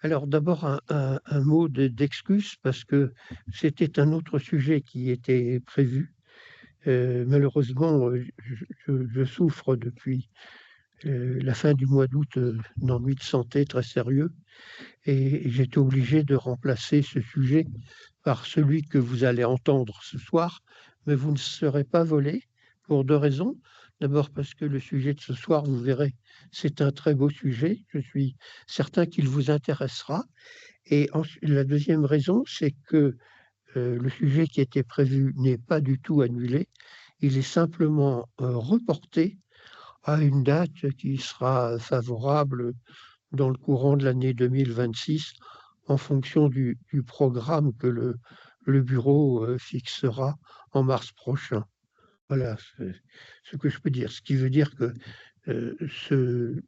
Alors d'abord un mot d'excuse parce que c'était un autre sujet qui était prévu. Malheureusement, je souffre depuis, la fin du mois d'août, d'ennuis de santé très sérieux et j'étais obligé de remplacer ce sujet par celui que vous allez entendre ce soir, mais vous ne serez pas volé pour 2 raisons. D'abord parce que le sujet de ce soir, vous verrez, c'est un très beau sujet. Je suis certain qu'il vous intéressera et ensu la deuxième raison, c'est que, le sujet qui était prévu n'est pas du tout annulé. Il est simplement, reporté à une date qui sera favorable dans le courant de l'année 2026 en fonction du programme que le bureau, fixera en mars prochain. Voilà, c'est ce que je peux dire. Ce qui veut dire que, heu, ce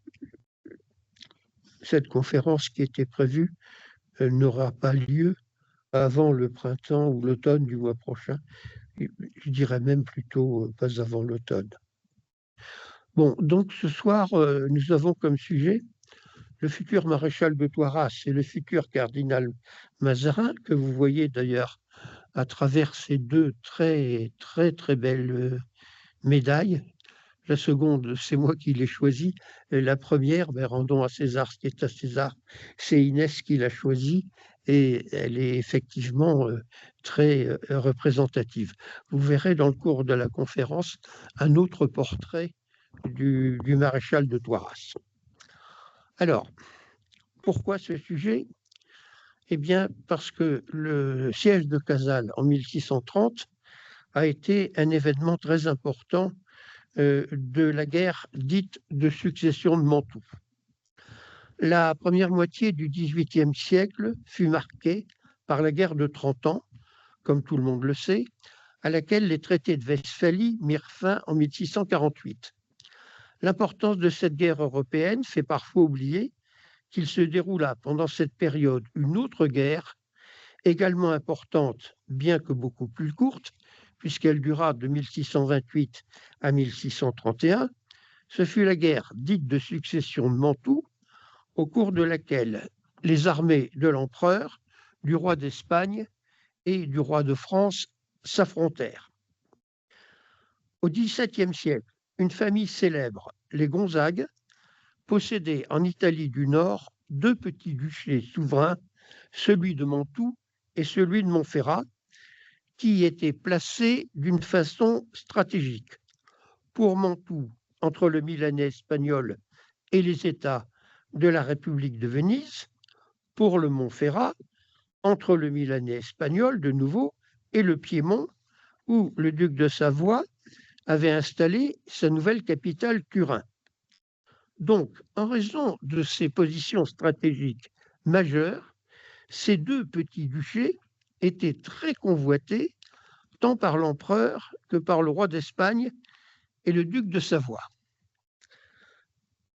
cette conférence qui était prévue, n'aura pas lieu avant le printemps ou l'automne du mois prochain. Et je dirais même plutôt, pas avant l'automne. Bon, donc ce soir, nous avons comme sujet le futur maréchal de Toiras et le futur cardinal Mazarin, que vous voyez d'ailleurs à travers ces 2 très, très, très belles, médailles. La seconde, c'est moi qui l'ai choisie et la première, ben, rendons à César ce qui est à César. C'est Inès qui l'a choisie et elle est effectivement, très, représentative. Vous verrez dans le cours de la conférence un autre portrait du maréchal de Toiras. Alors, pourquoi ce sujet? Eh bien, parce que le siège de Casale en 1630 a été un événement très important, de la guerre dite de succession de Mantoue. La première moitié du XVIIIe siècle fut marquée par la guerre de 30 ans, comme tout le monde le sait, à laquelle les traités de Westphalie mirent fin en 1648. L'importance de cette guerre européenne fait parfois oublier qu'il se déroula pendant cette période une autre guerre, également importante, bien que beaucoup plus courte, puisqu'elle dura de 1628 à 1631. Ce fut la guerre dite de succession de Mantoue, au cours de laquelle les armées de l'empereur, du roi d'Espagne et du roi de France s'affrontèrent. Au XVIIe siècle, une famille célèbre, les Gonzague, possédait en Italie du Nord 2 petits duchés souverains, celui de Mantoue et celui de Montferrat, qui étaient placés d'une façon stratégique. Pour Mantoue, entre le Milanais espagnol et les États de la République de Venise; pour le Montferrat, entre le Milanais espagnol, de nouveau, et le Piémont, où le duc de Savoie avait installé sa nouvelle capitale, Turin. Donc, en raison de ces positions stratégiques majeures, ces 2 petits duchés étaient très convoités, tant par l'empereur que par le roi d'Espagne et le duc de Savoie.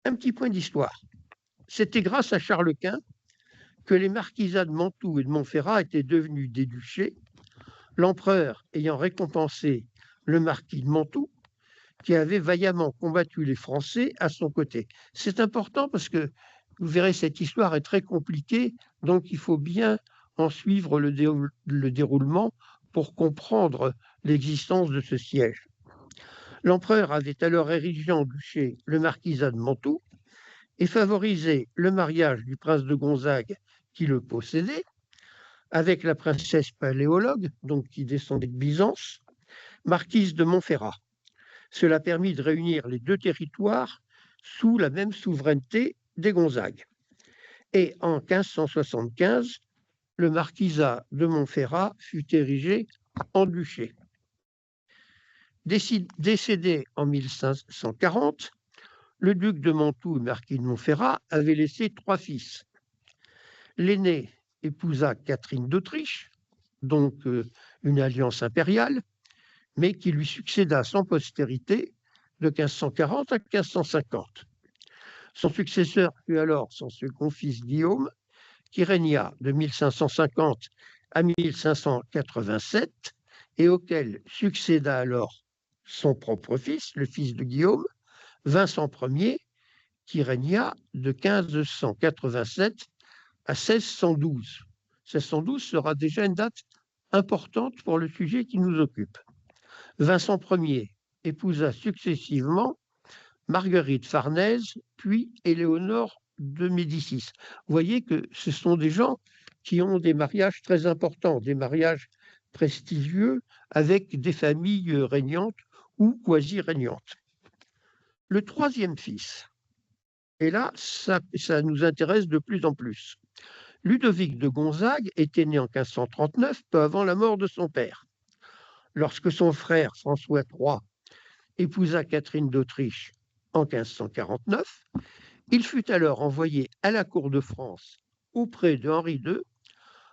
Un petit point d'histoire. C'était grâce à Charles Quint que les marquisats de Mantoue et de Montferrat étaient devenus des duchés, l'empereur ayant récompensé le marquis de Mantoue, qui avait vaillamment combattu les Français à son côté. C'est important parce que, vous verrez, cette histoire est très compliquée, donc il faut bien en suivre le déroulement pour comprendre l'existence de ce siège. L'empereur avait alors érigé en duché le marquisat de Mantoue et favorisé le mariage du prince de Gonzague qui le possédait avec la princesse paléologue, donc qui descendait de Byzance, marquise de Montferrat. Cela permit de réunir les 2 territoires sous la même souveraineté des Gonzague. Et en 1575, le marquisat de Montferrat fut érigé en duché. Décédé en 1540, le duc de Mantoue et marquis de Montferrat avait laissé 3 fils. L'aîné épousa Catherine d'Autriche, donc une alliance impériale, mais qui lui succéda sans postérité de 1540 à 1550. Son successeur fut alors son second fils Guillaume, qui régna de 1550 à 1587 et auquel succéda alors son propre fils, le fils de Guillaume, Vincent Ier, qui régna de 1587 à 1612. 1612 sera déjà une date importante pour le sujet qui nous occupe. Vincent Ier épousa successivement Marguerite Farnèse, puis Éléonore de Médicis. Vous voyez que ce sont des gens qui ont des mariages très importants, des mariages prestigieux avec des familles régnantes ou quasi-régnantes. Le troisième fils, et là, ça nous intéresse de plus en plus. Ludovic de Gonzague était né en 1539, peu avant la mort de son père. Lorsque son frère François III épousa Catherine d'Autriche en 1549, il fut alors envoyé à la cour de France auprès de Henri II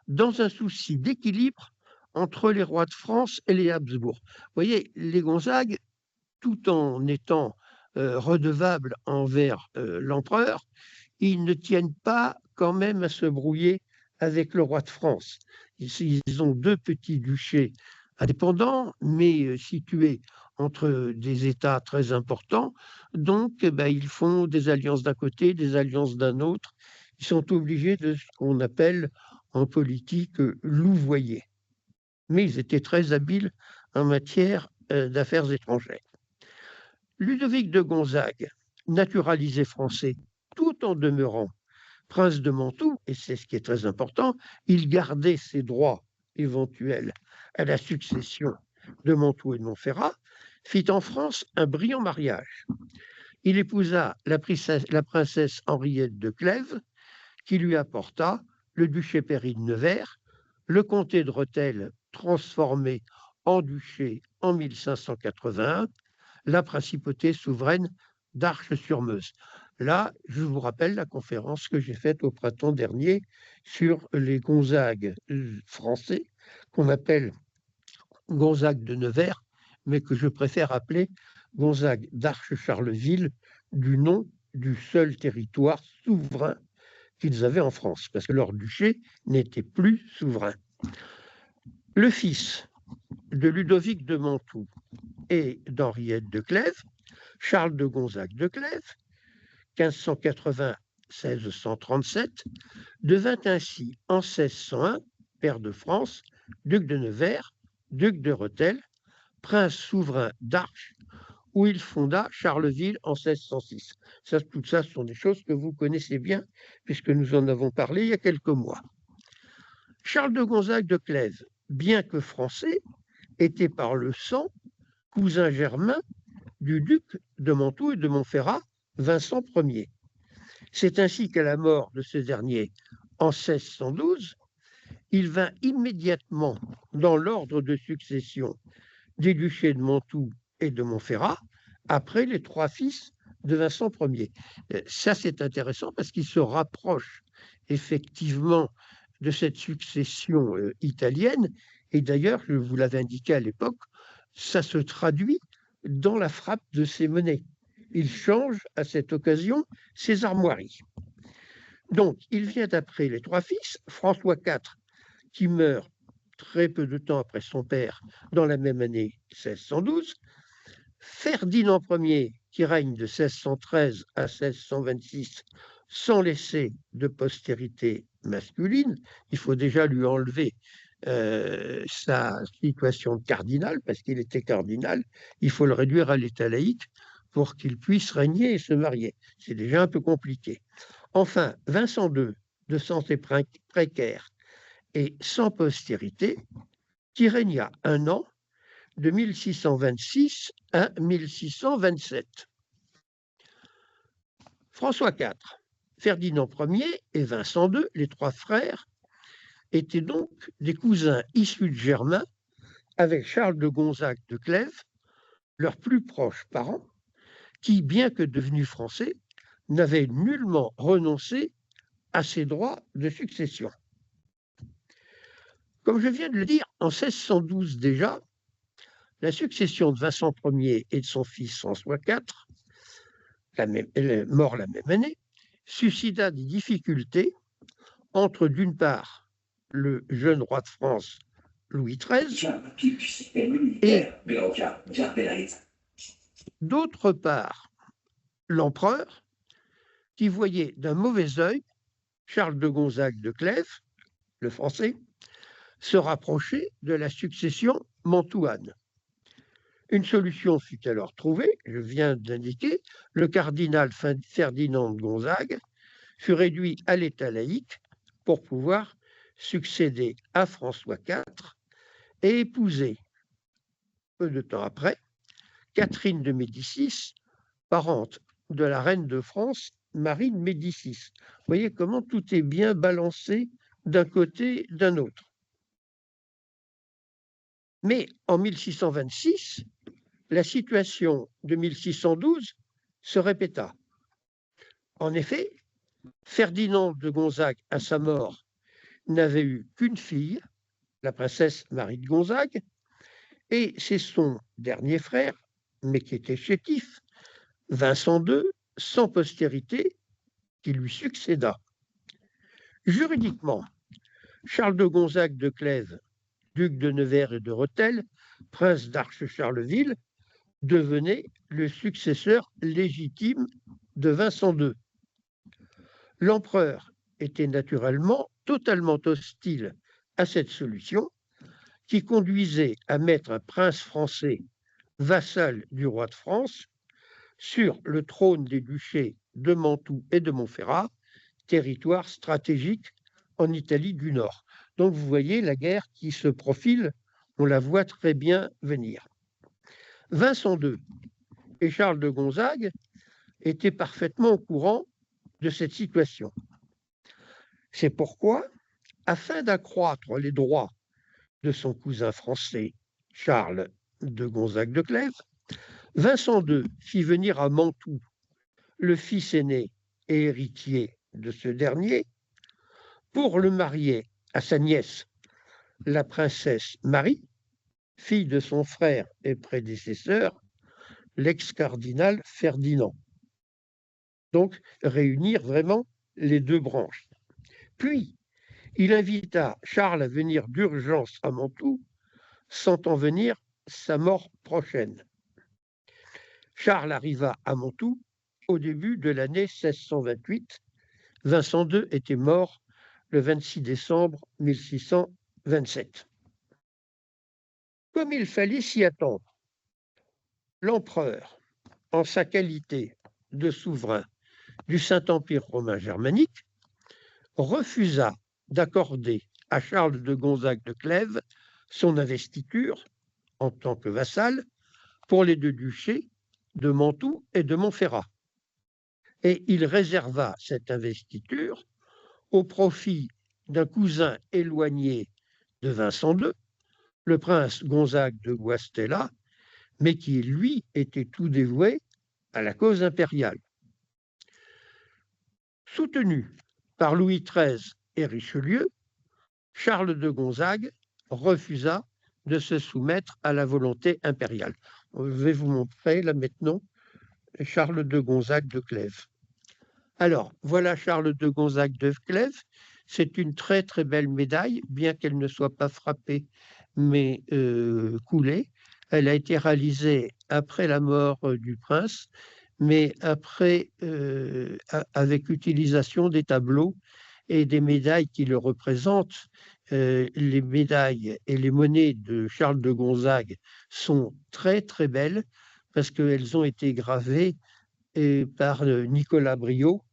dans un souci d'équilibre entre les rois de France et les Habsbourg. Vous voyez, les Gonzague, tout en étant redevables envers l'empereur, ils ne tiennent pas quand même à se brouiller avec le roi de France. Ils ont deux petits duchés indépendants, mais situés entre des États très importants. Donc, ils font des alliances d'un côté, des alliances d'un autre. Ils sont obligés de ce qu'on appelle en politique louvoyer. Mais ils étaient très habiles en matière d'affaires étrangères. Ludovic de Gonzague, naturalisé français, tout en demeurant prince de Mantoue, et c'est ce qui est très important, il gardait ses droits éventuels à la succession de Mantoue et de Montferrat, fit en France un brillant mariage. Il épousa la princesse Henriette de Clèves, qui lui apporta le duché Péry de Nevers, le comté de Rethel transformé en duché en 1581, la principauté souveraine d'Arches-sur-Meuse. Là, je vous rappelle la conférence que j'ai faite au printemps dernier sur les Gonzague français, qu'on appelle Gonzague de Nevers, mais que je préfère appeler Gonzague d'Arches-Charleville, du nom du seul territoire souverain qu'ils avaient en France, parce que leur duché n'était plus souverain. Le fils de Ludovic de Mantoue et d'Henriette de Clèves, Charles de Gonzague de Clèves, 1580-1637, devint ainsi en 1601 pair de France, duc de Nevers, duc de Rethel, prince souverain d'Arches, où il fonda Charleville en 1606. Tout ça, ce sont des choses que vous connaissez bien, puisque nous en avons parlé il y a quelques mois. Charles de Gonzague de Clèves, bien que français, était par le sang cousin germain du duc de Mantoue et de Montferrat, Vincent Ier. C'est ainsi qu'à la mort de ce dernier en 1612, il vint immédiatement dans l'ordre de succession des duchés de Mantoue et de Montferrat, après les trois fils de Vincent Ier. Ça, c'est intéressant parce qu'il se rapproche effectivement de cette succession italienne. Et d'ailleurs, je vous l'avais indiqué à l'époque, ça se traduit dans la frappe de ses monnaies. Il change à cette occasion ses armoiries. Donc, il vient après les trois fils, François IV, qui meurt très peu de temps après son père, dans la même année 1612, Ferdinand Ier, qui règne de 1613 à 1626, sans laisser de postérité masculine. Il faut déjà lui enlever sa situation de cardinal, parce qu'il était cardinal. Il faut le réduire à l'état laïque pour qu'il puisse régner et se marier. C'est déjà un peu compliqué. Enfin, Vincent II, de santé précaire et sans postérité, qui régna un an, de 1626 à 1627. François IV, Ferdinand Ier et Vincent II, les trois frères, étaient donc des cousins issus de Germain, avec Charles de Gonzague de Clèves, leurs plus proches parents, qui, bien que devenus français, n'avaient nullement renoncé à ses droits de succession. Comme je viens de le dire, en 1612 déjà, la succession de Vincent Ier et de son fils François IV, mort la même année, suscita des difficultés entre, d'une part, le jeune roi de France Louis XIII et, d'autre part, l'empereur, qui voyait d'un mauvais œil Charles de Gonzague de Clèves, le français, se rapprochait de la succession mantoue-Anne. Une solution fut alors trouvée, je viens d'indiquer, le cardinal Ferdinand de Gonzague fut réduit à l'état laïque pour pouvoir succéder à François IV et épouser, peu de temps après, Catherine de Médicis, parente de la reine de France, Marie de Médicis. Vous voyez comment tout est bien balancé d'un côté, d'un autre. Mais en 1626, la situation de 1612 se répéta. En effet, Ferdinand de Gonzague, à sa mort, n'avait eu qu'une fille, la princesse Marie de Gonzague, et c'est son dernier frère, mais qui était chétif, Vincent II, sans postérité, qui lui succéda. Juridiquement, Charles de Gonzague de Clèves, duc de Nevers et de Rethel, prince d'Arche-Charleville, devenait le successeur légitime de Vincent II. L'empereur était naturellement totalement hostile à cette solution qui conduisait à mettre un prince français vassal du roi de France sur le trône des duchés de Mantoue et de Montferrat, territoire stratégique en Italie du Nord. Donc vous voyez la guerre qui se profile, on la voit très bien venir. Vincent II et Charles de Gonzague étaient parfaitement au courant de cette situation. C'est pourquoi, afin d'accroître les droits de son cousin français, Charles de Gonzague de Clèves, Vincent II fit venir à Mantoue le fils aîné et héritier de ce dernier pour le marier à sa nièce, la princesse Marie, fille de son frère et prédécesseur, l'ex-cardinal Ferdinand. Donc, réunir vraiment les deux branches. Puis, il invita Charles à venir d'urgence à Mantoue, sentant venir sa mort prochaine. Charles arriva à Mantoue au début de l'année 1628. Vincent II était mort le 26 décembre 1627. Comme il fallait s'y attendre, l'empereur, en sa qualité de souverain du Saint-Empire romain germanique, refusa d'accorder à Charles de Gonzague de Clèves son investiture en tant que vassal pour les deux duchés de Mantoue et de Montferrat. Et il réserva cette investiture au profit d'un cousin éloigné de Vincent II, le prince Gonzague de Guastella, mais qui, lui, était tout dévoué à la cause impériale. Soutenu par Louis XIII et Richelieu, Charles de Gonzague refusa de se soumettre à la volonté impériale. Je vais vous montrer là maintenant Charles de Gonzague de Clèves. Alors, voilà Charles de Gonzague de Clèves. C'est une très très belle médaille, bien qu'elle ne soit pas frappée, mais coulée. Elle a été réalisée après la mort du prince, mais après, avec utilisation des tableaux et des médailles qui le représentent. Les médailles et les monnaies de Charles de Gonzague sont très très belles parce qu'elles ont été gravées par Nicolas Briot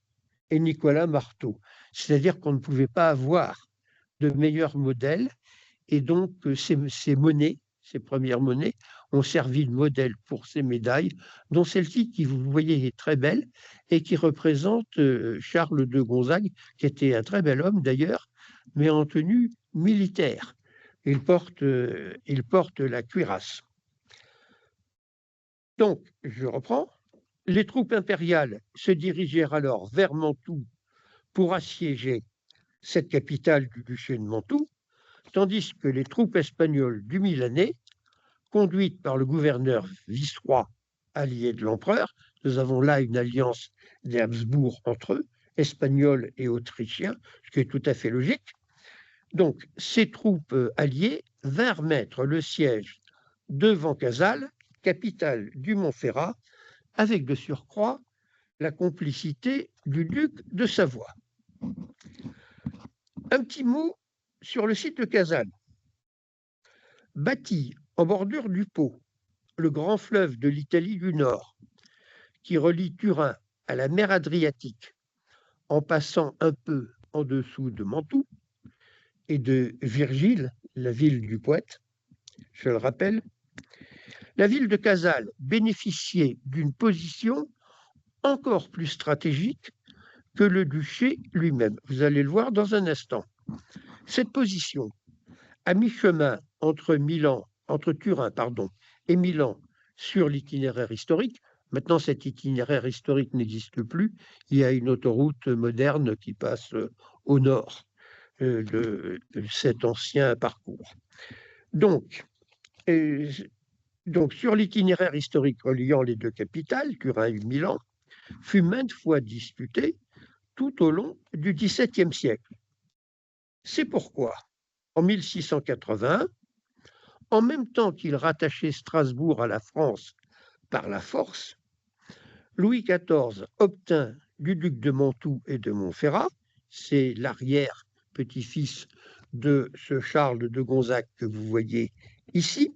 et Nicolas Marteau. C'est-à-dire qu'on ne pouvait pas avoir de meilleurs modèles et donc ces monnaies, ces premières monnaies, ont servi de modèle pour ces médailles, dont celle-ci qui, vous voyez, est très belle et qui représente Charles de Gonzague, qui était un très bel homme d'ailleurs, mais en tenue militaire. Il porte la cuirasse. Donc, je reprends. Les troupes impériales se dirigèrent alors vers Mantoue pour assiéger cette capitale du duché de Mantoue, tandis que les troupes espagnoles du Milanais, conduites par le gouverneur vice-roi allié de l'empereur, nous avons là une alliance des Habsbourg entre eux, espagnols et autrichiens, ce qui est tout à fait logique. Donc, ces troupes alliées vinrent mettre le siège devant Casale, capitale du Montferrat, avec de surcroît la complicité du duc de Savoie. Un petit mot sur le site de Casale. Bâti en bordure du Pô, le grand fleuve de l'Italie du Nord, qui relie Turin à la mer Adriatique, en passant un peu en dessous de Mantoue et de Virgile, la ville du poète, je le rappelle, la ville de Casale bénéficiait d'une position encore plus stratégique que le duché lui-même. Vous allez le voir dans un instant. Cette position, à mi-chemin entre Turin et Milan sur l'itinéraire historique, maintenant cet itinéraire historique n'existe plus, il y a une autoroute moderne qui passe au nord de cet ancien parcours. Donc, sur l'itinéraire historique reliant les deux capitales, Turin et Milan, fut maintes fois disputé tout au long du XVIIe siècle. C'est pourquoi, en 1680, en même temps qu'il rattachait Strasbourg à la France par la force, Louis XIV obtint du duc de Mantoue et de Montferrat, c'est l'arrière-petit-fils de ce Charles de Gonzague que vous voyez ici,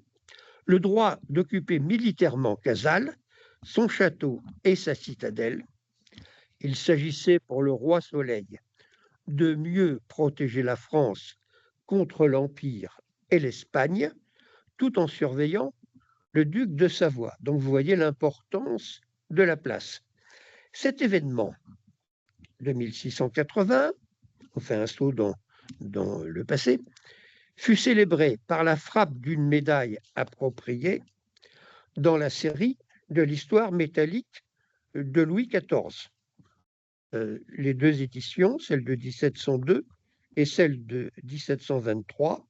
le droit d'occuper militairement Casale, son château et sa citadelle. Il s'agissait pour le roi Soleil de mieux protéger la France contre l'Empire et l'Espagne, tout en surveillant le duc de Savoie. Donc vous voyez l'importance de la place. Cet événement de 1680, on fait un saut dans le passé, fut célébré par la frappe d'une médaille appropriée dans la série de l'histoire métallique de Louis XIV. Les deux éditions, celle de 1702 et celle de 1723,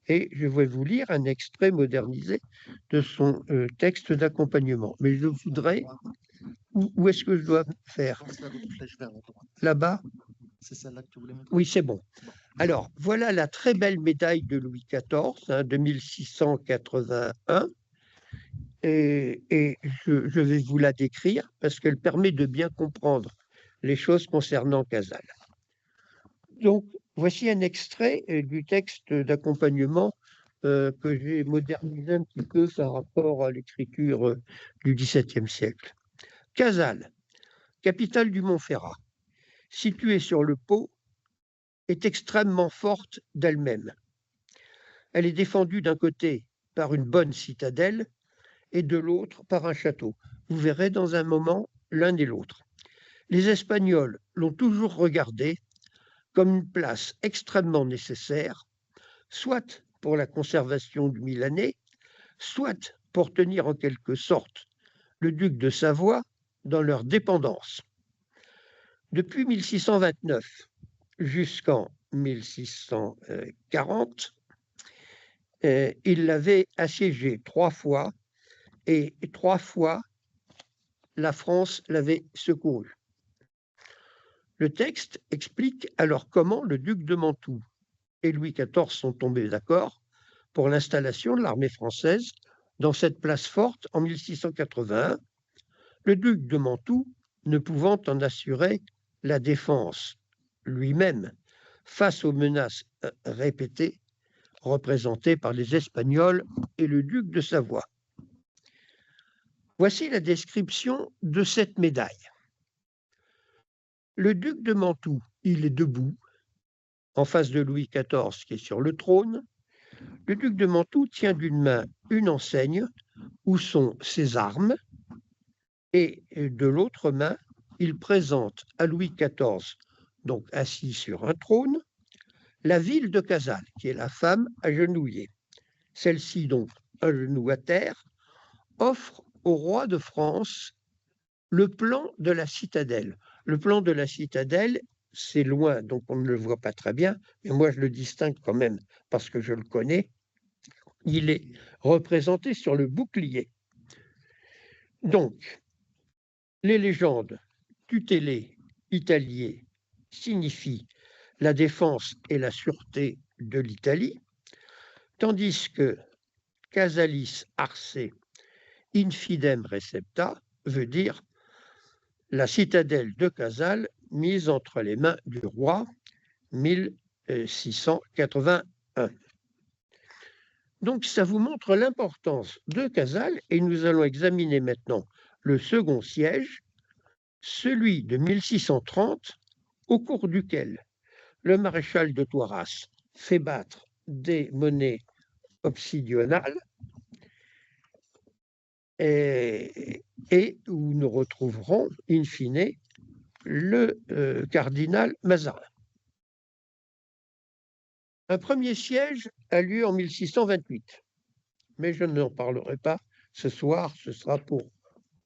et je vais vous lire un extrait modernisé de son texte d'accompagnement. Mais je voudrais... Où est-ce que je dois faire? Là-bas? C'est celle-là que tu voulais mettre? Oui, c'est bon. Alors, voilà la très belle médaille de Louis XIV, de 1681. Et je vais vous la décrire parce qu'elle permet de bien comprendre les choses concernant Casale. Donc, voici un extrait du texte d'accompagnement que j'ai modernisé un petit peu par rapport à l'écriture du XVIIe siècle. Casale, capitale du Montferrat, située sur le Pô, est extrêmement forte d'elle-même. Elle est défendue d'un côté par une bonne citadelle et de l'autre par un château. Vous verrez dans un moment l'un et l'autre. Les Espagnols l'ont toujours regardée comme une place extrêmement nécessaire, soit pour la conservation du Milanais, soit pour tenir en quelque sorte le duc de Savoie dans leur dépendance. Depuis 1629 jusqu'en 1640, il l'avait assiégée 3 fois, et 3 fois, la France l'avait secouru. Le texte explique alors comment le duc de Mantoue et Louis XIV sont tombés d'accord pour l'installation de l'armée française dans cette place forte en 1681, le duc de Mantoue ne pouvant en assurer la défense lui-même face aux menaces répétées représentées par les Espagnols et le duc de Savoie. Voici la description de cette médaille. Le duc de Mantoue, il est debout, en face de Louis XIV qui est sur le trône. Le duc de Mantoue tient d'une main une enseigne où sont ses armes, et de l'autre main, il présente à Louis XIV, donc assis sur un trône, la ville de Casale, qui est la femme agenouillée. Celle-ci, donc, un genou à terre, offre au roi de France le plan de la citadelle. Le plan de la citadelle, c'est loin, donc on ne le voit pas très bien, mais moi je le distingue quand même parce que je le connais. Il est représenté sur le bouclier. Donc, les légendes tutélées, italiées, signifient la défense et la sûreté de l'Italie, tandis que Casalis arce infidem recepta veut dire la citadelle de Casale mise entre les mains du roi, 1681. Donc, ça vous montre l'importance de Casals, et nous allons examiner maintenant le second siège, celui de 1630, au cours duquel le maréchal de Toiras fait battre des monnaies obsidionales et où nous retrouverons, in fine, le cardinal Mazarin. Un premier siège a lieu en 1628, mais je n'en parlerai pas ce soir, ce sera pour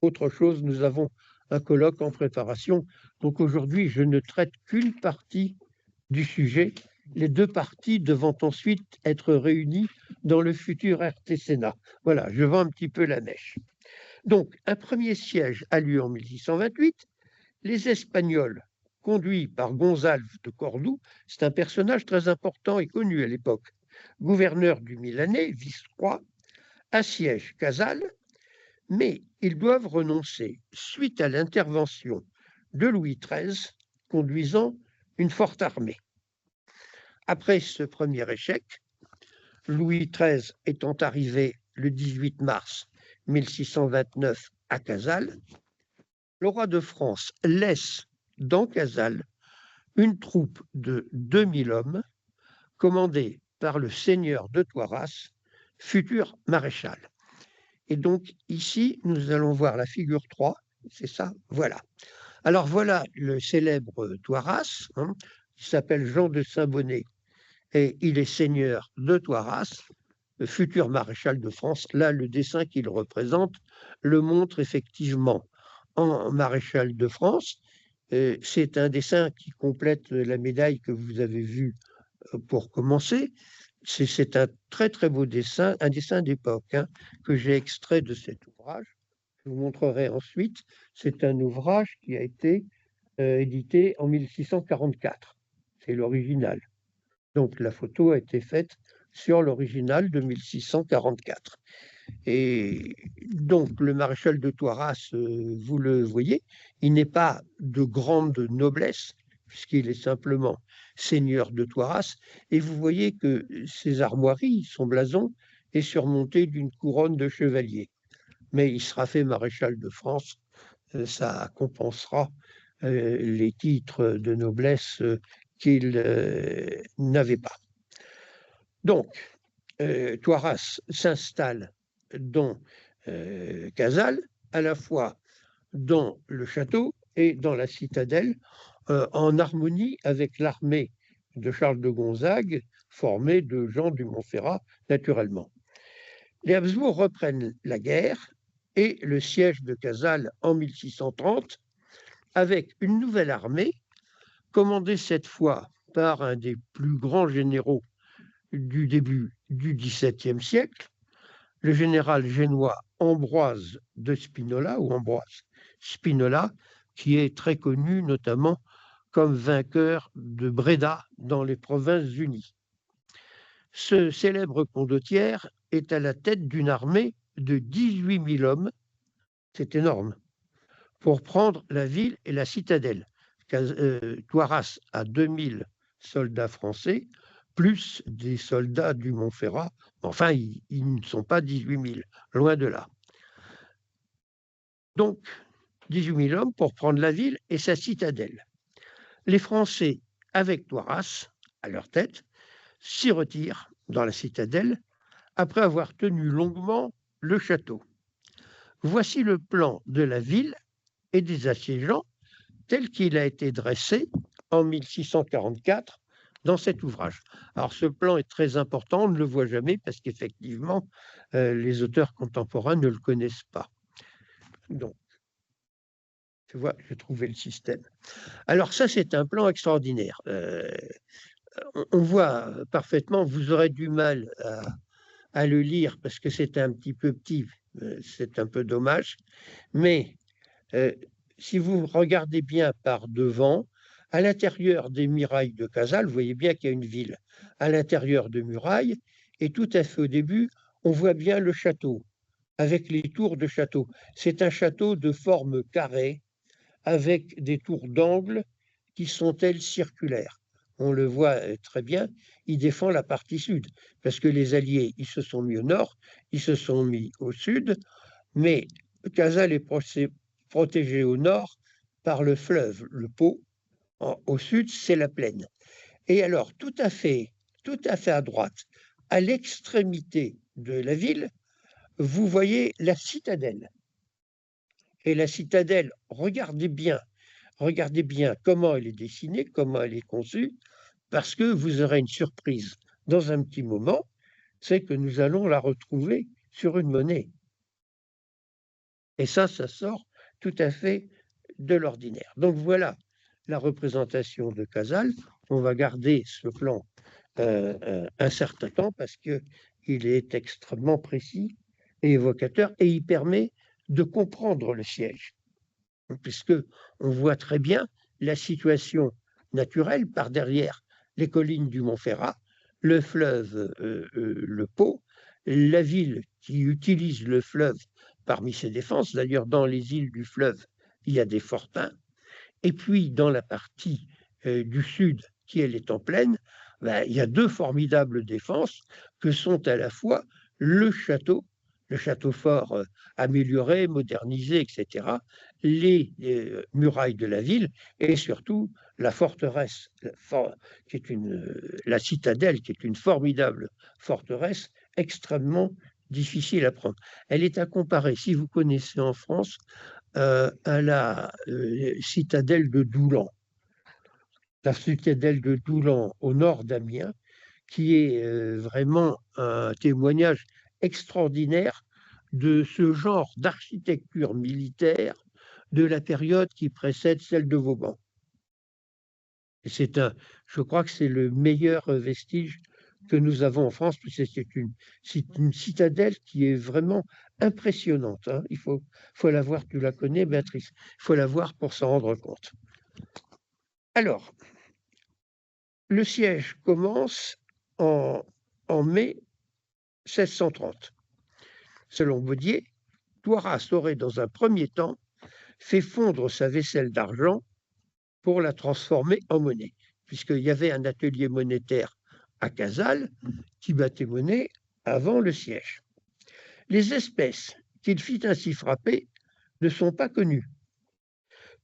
autre chose. Nous avons un colloque en préparation, donc aujourd'hui je ne traite qu'une partie du sujet, les deux parties devant ensuite être réunies dans le futur RT-Sénat. Voilà, je vends un petit peu la mèche. Donc, un premier siège a lieu en 1628. Les Espagnols, conduits par Gonzalve de Cordoue, c'est un personnage très important et connu à l'époque, gouverneur du Milanais, vice-roi, assiègent Casals, mais ils doivent renoncer suite à l'intervention de Louis XIII, conduisant une forte armée. Après ce premier échec, Louis XIII étant arrivé le 18 mars 1629 à Casals, le roi de France laisse dans Casals une troupe de 2000 hommes commandée par le seigneur de Toiras, futur maréchal. Et donc ici, nous allons voir la figure 3, c'est ça, voilà. Alors voilà le célèbre Toiras, qui s'appelle Jean de Saint-Bonnet, et il est seigneur de Toiras, le futur maréchal de France. Là, le dessin qu'il représente le montre effectivement en maréchal de France. C'est un dessin qui complète la médaille que vous avez vue pour commencer. C'est un très très beau dessin, un dessin d'époque que j'ai extrait de cet ouvrage. Je vous montrerai ensuite. C'est un ouvrage qui a été édité en 1644. C'est l'original. Donc la photo a été faite sur l'original de 1644. Et donc le maréchal de Toiras, vous le voyez, il n'est pas de grande noblesse, puisqu'il est simplement seigneur de Toiras. Et vous voyez que ses armoiries, son blason, est surmonté d'une couronne de chevalier. Mais il sera fait maréchal de France, ça compensera les titres de noblesse qu'il n'avait pas. Donc, Toiras s'installe dans Casals, à la fois dans le château et dans la citadelle, en harmonie avec l'armée de Charles de Gonzague, formée de Jean du Montferrat, naturellement. Les Habsbourg reprennent la guerre et le siège de Casals en 1630, avec une nouvelle armée, commandée cette fois par un des plus grands généraux du début du XVIIe siècle, le général génois Ambroise de Spinola, ou Ambroise Spinola, qui est très connu notamment comme vainqueur de Bréda dans les Provinces-Unies. Ce célèbre condottière est à la tête d'une armée de 18 000 hommes, c'est énorme, pour prendre la ville et la citadelle. Toiras a 2000 soldats français, plus des soldats du Montferrat. Enfin, ils ne sont pas 18 000, loin de là. Donc, 18 000 hommes pour prendre la ville et sa citadelle. Les Français, avec Toiras à leur tête, s'y retirent dans la citadelle après avoir tenu longuement le château. Voici le plan de la ville et des assiégeants tel qu'il a été dressé en 1644 dans cet ouvrage. Alors ce plan est très important, on ne le voit jamais parce qu'effectivement, les auteurs contemporains ne le connaissent pas. Donc, tu vois, j'ai trouvé le système. Alors ça, c'est un plan extraordinaire. On voit parfaitement, vous aurez du mal à le lire parce que c'est un petit peu petit, c'est un peu dommage, mais si vous regardez bien par devant, à l'intérieur des murailles de Casals, vous voyez bien qu'il y a une ville à l'intérieur de murailles, et tout à fait au début, on voit bien le château, avec les tours de château. C'est un château de forme carrée, avec des tours d'angle qui sont-elles circulaires. On le voit très bien, il défend la partie sud, parce que les Alliés, ils se sont mis au nord, ils se sont mis au sud, mais Casale est protégé au nord par le fleuve, le Pô. Au sud, c'est la plaine. Et alors, tout à fait à droite, à l'extrémité de la ville, vous voyez la citadelle. Et la citadelle, regardez bien comment elle est dessinée, comment elle est conçue, parce que vous aurez une surprise dans un petit moment, c'est que nous allons la retrouver sur une monnaie. Et ça sort tout à fait de l'ordinaire. Donc voilà la représentation de Casale. On va garder ce plan un certain temps parce qu'il est extrêmement précis et évocateur et il permet de comprendre le siège, puisque on voit très bien la situation naturelle par derrière les collines du Montferrat, le fleuve, le Pô, la ville qui utilise le fleuve parmi ses défenses. D'ailleurs, dans les îles du fleuve, il y a des fortins. Et puis, dans la partie du sud, qui elle est en plaine, ben, il y a deux formidables défenses que sont à la fois le château fort amélioré, modernisé, etc., les murailles de la ville et surtout la forteresse, qui est la citadelle, qui est une formidable forteresse extrêmement difficile à prendre. Elle est à comparer, si vous connaissez en France, à la citadelle de Doulan. La citadelle de Doulan au nord d'Amiens, qui est vraiment un témoignage extraordinaire de ce genre d'architecture militaire de la période qui précède celle de Vauban. Et je crois que c'est le meilleur vestige que nous avons en France, puisque c'est une citadelle qui est vraiment impressionnante. Hein. Il faut la voir, tu la connais, Béatrice, il faut la voir pour s'en rendre compte. Alors, le siège commence en mai 1630. Selon Baudier, Toiras aurait dans un premier temps fait fondre sa vaisselle d'argent pour la transformer en monnaie, puisqu'il y avait un atelier monétaire à Casale qui battait monnaie avant le siège. Les espèces qu'il fit ainsi frapper ne sont pas connues.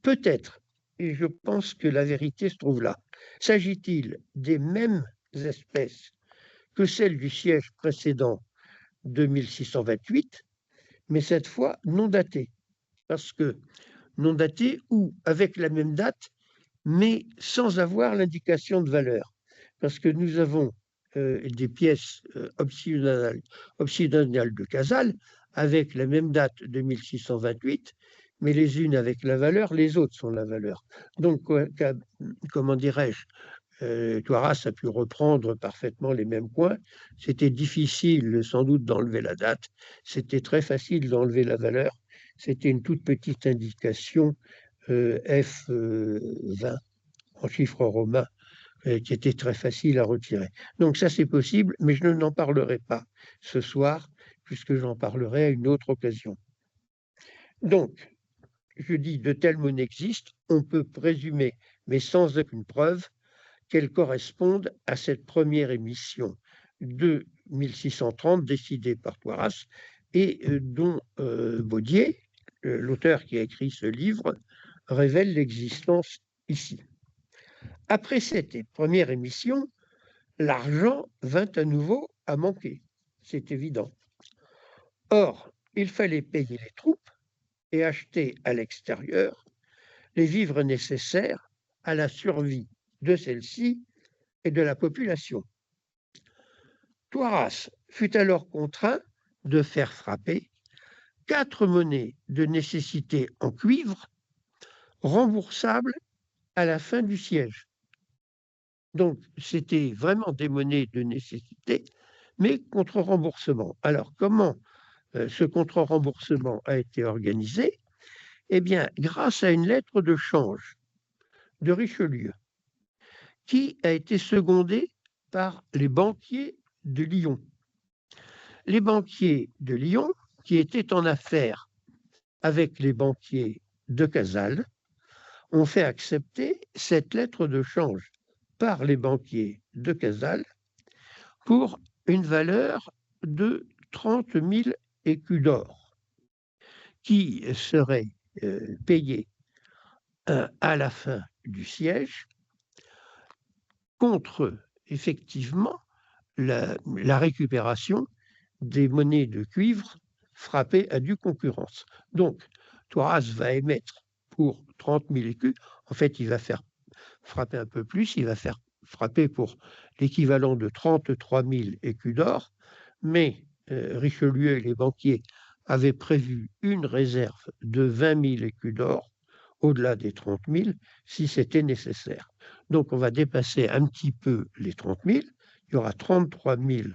Peut-être, et je pense que la vérité se trouve là, s'agit-il des mêmes espèces que celles du siège précédent de 1628, mais cette fois non datées, parce que non datées ou avec la même date, mais sans avoir l'indication de valeur, parce que nous avons des pièces obsidionales de Casale avec la même date de 1628, mais les unes avec la valeur, les autres sont la valeur. Donc, comment dirais-je, Toiras a pu reprendre parfaitement les mêmes points. C'était difficile sans doute d'enlever la date, c'était très facile d'enlever la valeur. C'était une toute petite indication F20 en chiffres romains qui était très facile à retirer. Donc ça c'est possible, mais je n'en parlerai pas ce soir, puisque j'en parlerai à une autre occasion. Donc, je dis, de telles monnaies existent, on peut présumer, mais sans aucune preuve, qu'elles correspondent à cette première émission de 1630 décidée par Toiras et dont Baudier, l'auteur qui a écrit ce livre, révèle l'existence ici. Après cette première émission, l'argent vint à nouveau à manquer, c'est évident. Or, il fallait payer les troupes et acheter à l'extérieur les vivres nécessaires à la survie de celle-ci et de la population. Toiras fut alors contraint de faire frapper 4 monnaies de nécessité en cuivre remboursables à la fin du siège. Donc, c'était vraiment des monnaies de nécessité, mais contre remboursement. Alors, comment ce contre-remboursement a été organisé? Eh bien, grâce à une lettre de change de Richelieu, qui a été secondée par les banquiers de Lyon. Les banquiers de Lyon, qui étaient en affaires avec les banquiers de Casale, on fait accepter cette lettre de change par les banquiers de Casals pour une valeur de 30 000 écus d'or qui serait payée à la fin du siège contre effectivement la récupération des monnaies de cuivre frappées à due concurrence. Donc, Thouars va émettre pour 30 000 écus. En fait, il va faire frapper un peu plus, il va faire frapper pour l'équivalent de 33 000 écus d'or, mais Richelieu et les banquiers avaient prévu une réserve de 20 000 écus d'or, au-delà des 30 000, si c'était nécessaire. Donc on va dépasser un petit peu les 30 000, il y aura 33 000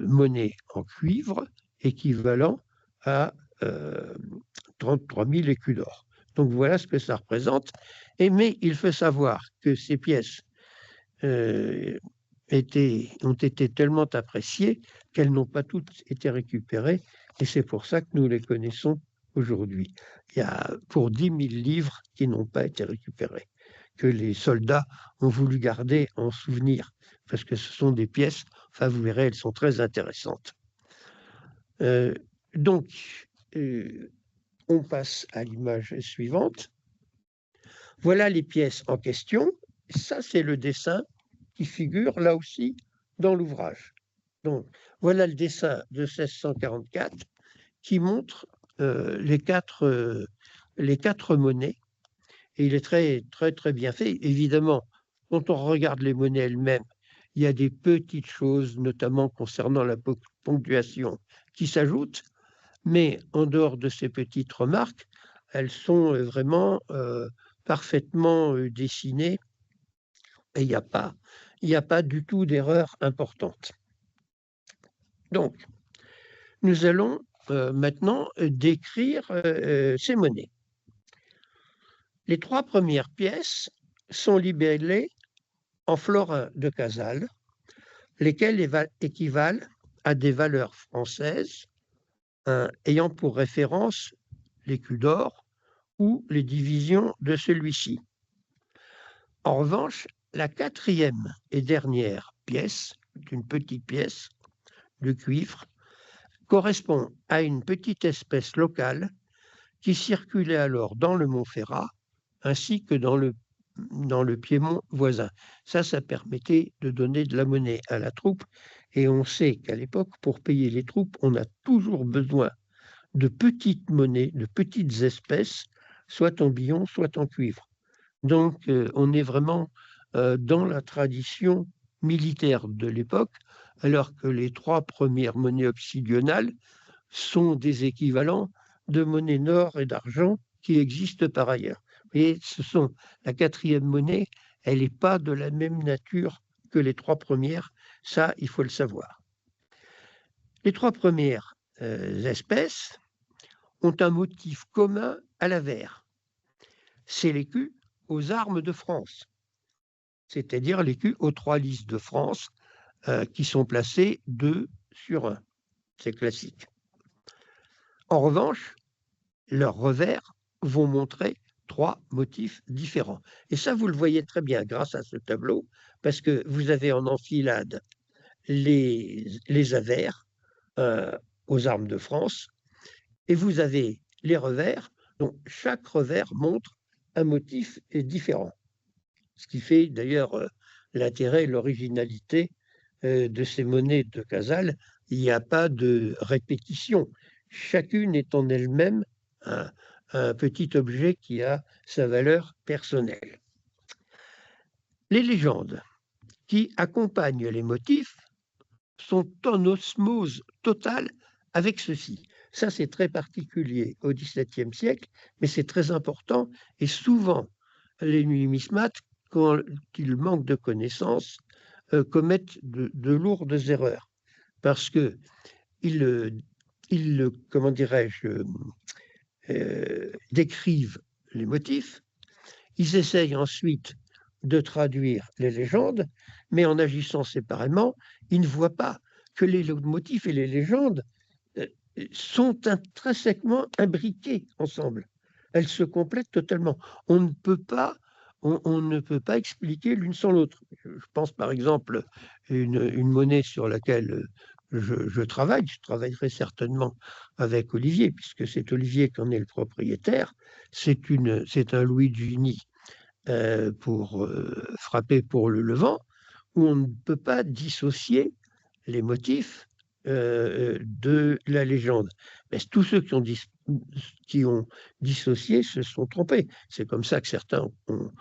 monnaies en cuivre, équivalent à 33 000 écus d'or. Donc voilà ce que ça représente. Mais il faut savoir que ces pièces ont été tellement appréciées qu'elles n'ont pas toutes été récupérées, et c'est pour ça que nous les connaissons aujourd'hui. Il y a pour 10 000 livres qui n'ont pas été récupérés, que les soldats ont voulu garder en souvenir, parce que ce sont des pièces, enfin vous verrez, elles sont très intéressantes. Donc, on passe à l'image suivante. Voilà les pièces en question. Ça, c'est le dessin qui figure là aussi dans l'ouvrage. Donc, voilà le dessin de 1644 qui montre les quatre monnaies. Et il est très, très, très bien fait. Évidemment, quand on regarde les monnaies elles-mêmes, il y a des petites choses, notamment concernant la ponctuation, qui s'ajoutent. Mais en dehors de ces petites remarques, elles sont vraiment parfaitement dessinées et il n'y a pas du tout d'erreur importante. Donc, nous allons maintenant décrire ces monnaies. Les trois premières pièces sont libellées en florins de Casals, lesquels équivalent à des valeurs françaises ayant pour référence l'écu d'or ou les divisions de celui-ci. En revanche, la quatrième et dernière pièce, une petite pièce de cuivre, correspond à une petite espèce locale qui circulait alors dans le Montferrat ainsi que dans le Piémont voisin. Ça permettait de donner de la monnaie à la troupe, et on sait qu'à l'époque, pour payer les troupes, on a toujours besoin de petites monnaies, de petites espèces, soit en billon, soit en cuivre. Donc, on est vraiment dans la tradition militaire de l'époque, alors que les trois premières monnaies obsidionales sont des équivalents de monnaie d'or et d'argent qui existent par ailleurs. Et la quatrième monnaie, elle n'est pas de la même nature que les trois premières, ça, il faut le savoir. Les trois premières espèces ont un motif commun à l'avers. C'est l'écu aux armes de France, c'est-à-dire l'écu aux trois lys de France qui sont placés 2 sur 1. C'est classique. En revanche, leurs revers vont montrer 3 motifs différents. Et ça, vous le voyez très bien grâce à ce tableau, parce que vous avez en enfilade les avers aux armes de France, et vous avez les revers, dont chaque revers montre un motif différent. Ce qui fait d'ailleurs l'intérêt et l'originalité de ces monnaies de Casals. Il n'y a pas de répétition. Chacune est en elle-même un petit objet qui a sa valeur personnelle. Les légendes qui accompagnent les motifs sont en osmose totale avec ceux-ci. Ça, c'est très particulier au XVIIe siècle, mais c'est très important. Et souvent, les numismates, quand ils manquent de connaissances, commettent de lourdes erreurs. Parce qu'ils, comment dirais-je, décrivent les motifs, ils essayent ensuite de traduire les légendes, mais en agissant séparément, ils ne voient pas que les motifs et les légendes sont intrinsèquement imbriqués ensemble. elles se complètent totalement. On ne peut pas, on ne peut pas expliquer l'une sans l'autre. Je pense par exemple une monnaie sur laquelle je travaille, je travaillerai certainement avec Olivier, puisque c'est Olivier qui en est le propriétaire. C'est un Louis Gini pour frapper pour le Levant, où on ne peut pas dissocier les motifs de la légende. Mais tous ceux qui ont dissocié se sont trompés. C'est comme ça que certains ont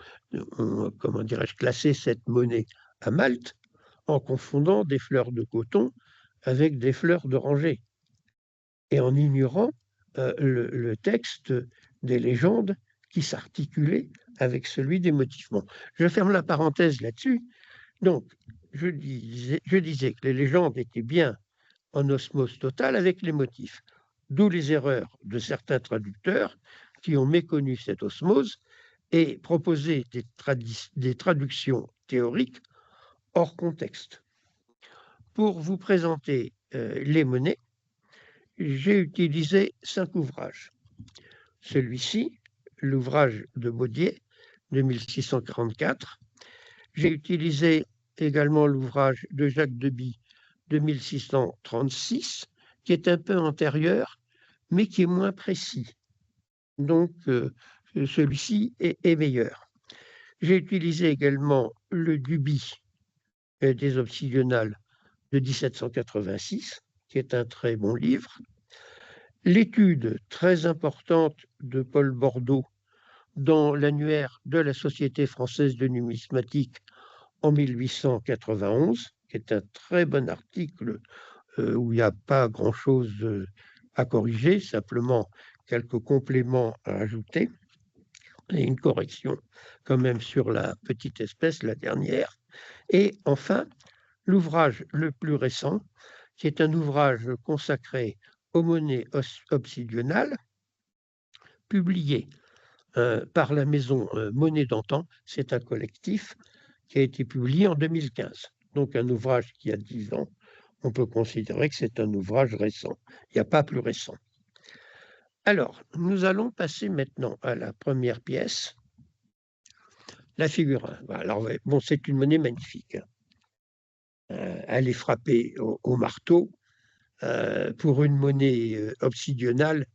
comment dirais-je, classé cette monnaie à Malte en confondant des fleurs de coton avec des fleurs d'oranger et en ignorant le texte des légendes qui s'articulait avec celui des motifs. Bon, je ferme la parenthèse là-dessus. Donc, je disais que les légendes étaient bien en osmose totale avec les motifs, d'où les erreurs de certains traducteurs qui ont méconnu cette osmose et proposé des traductions théoriques hors contexte. Pour vous présenter les monnaies, j'ai utilisé 5 ouvrages. Celui-ci, l'ouvrage de Baudier, de 1644. J'ai utilisé également l'ouvrage de Jacques Deby, de 1636, qui est un peu antérieur, mais qui est moins précis. Donc, celui-ci est meilleur. J'ai utilisé également le Duby des Obsidionales de 1786, qui est un très bon livre. L'étude très importante de Paul Bordeaux dans l'annuaire de la Société française de numismatique en 1891, qui est un très bon article où il n'y a pas grand-chose à corriger, simplement quelques compléments à ajouter et une correction quand même sur la petite espèce, la dernière. Et enfin, l'ouvrage le plus récent, qui est un ouvrage consacré aux monnaies obsidionales, publié par la maison Monnaie d'Antan. C'est un collectif qui a été publié en 2015. Donc un ouvrage qui a 10 ans, on peut considérer que c'est un ouvrage récent. Il n'y a pas plus récent. Alors, nous allons passer maintenant à la première pièce, la figure 1. Alors, bon, c'est une monnaie magnifique. Elle est frappée au marteau. Pour une monnaie obsidionale,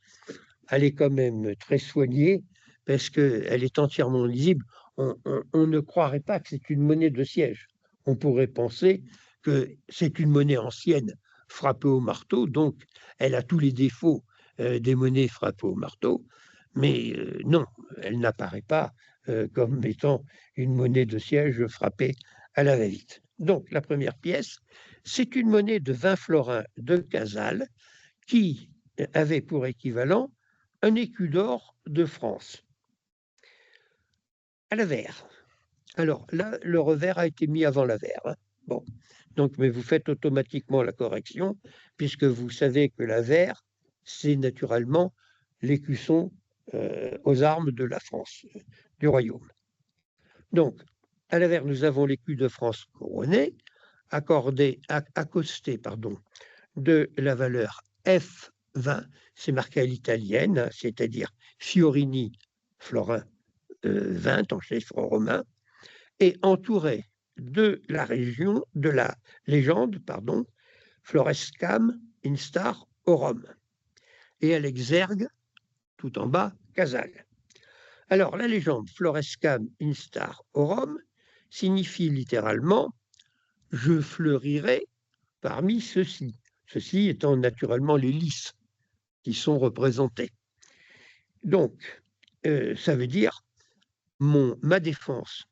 elle est quand même très soignée parce qu'elle est entièrement lisible. On ne croirait pas que c'est une monnaie de siège. On pourrait penser que c'est une monnaie ancienne frappée au marteau, donc elle a tous les défauts des monnaies frappées au marteau, mais non, elle n'apparaît pas comme étant une monnaie de siège frappée à la va-vite. Donc la première pièce, c'est une monnaie de 20 florins de Casale qui avait pour équivalent un écu d'or de France à l'avers. Alors là, le revers a été mis avant l'avers. Hein. Bon, donc, mais vous faites automatiquement la correction, puisque vous savez que l'avers, c'est naturellement l'écusson aux armes de la France, du royaume. Donc, à l'avers, nous avons l'écu de France couronné, accosté de la valeur F20, c'est marqué à l'italienne, c'est-à-dire Fiorini florin 20 en chiffre romain, et entouré de la région, de la légende, Florescam instar aurum, et à l'exergue, tout en bas, Casale. Alors, la légende Florescam instar aurum signifie littéralement « je fleurirai parmi ceux-ci », ceux-ci étant naturellement les lys qui sont représentés. Donc, ça veut dire ma défense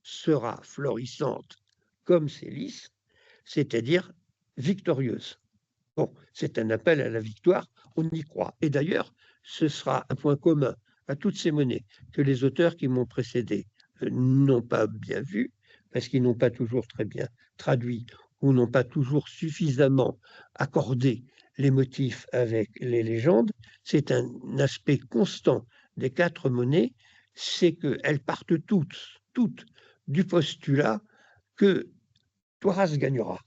sera florissante comme ces lys, c'est-à-dire victorieuse. Bon, c'est un appel à la victoire, on y croit. Et d'ailleurs, ce sera un point commun à toutes ces monnaies que les auteurs qui m'ont précédé n'ont pas bien vu, parce qu'ils n'ont pas toujours très bien traduit ou n'ont pas toujours suffisamment accordé les motifs avec les légendes. C'est un aspect constant des 4 monnaies, c'est qu'elles partent toutes du postulat que Toiras gagnera.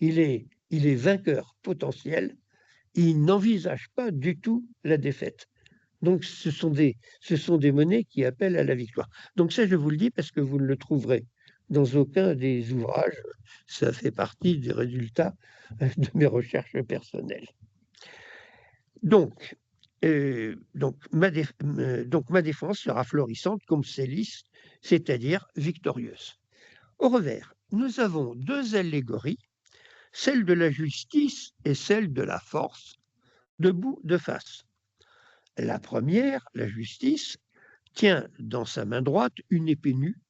Il est vainqueur potentiel, il n'envisage pas du tout la défaite. Donc, ce sont des monnaies qui appellent à la victoire. Donc ça, je vous le dis parce que vous ne le trouverez dans aucun des ouvrages. Ça fait partie des résultats de mes recherches personnelles. Donc, ma défense sera florissante comme Célis, c'est-à-dire victorieuse. Au revers, nous avons deux allégories, celle de la justice et celle de la force, debout de face. La première, la justice, tient dans sa main droite une épée nue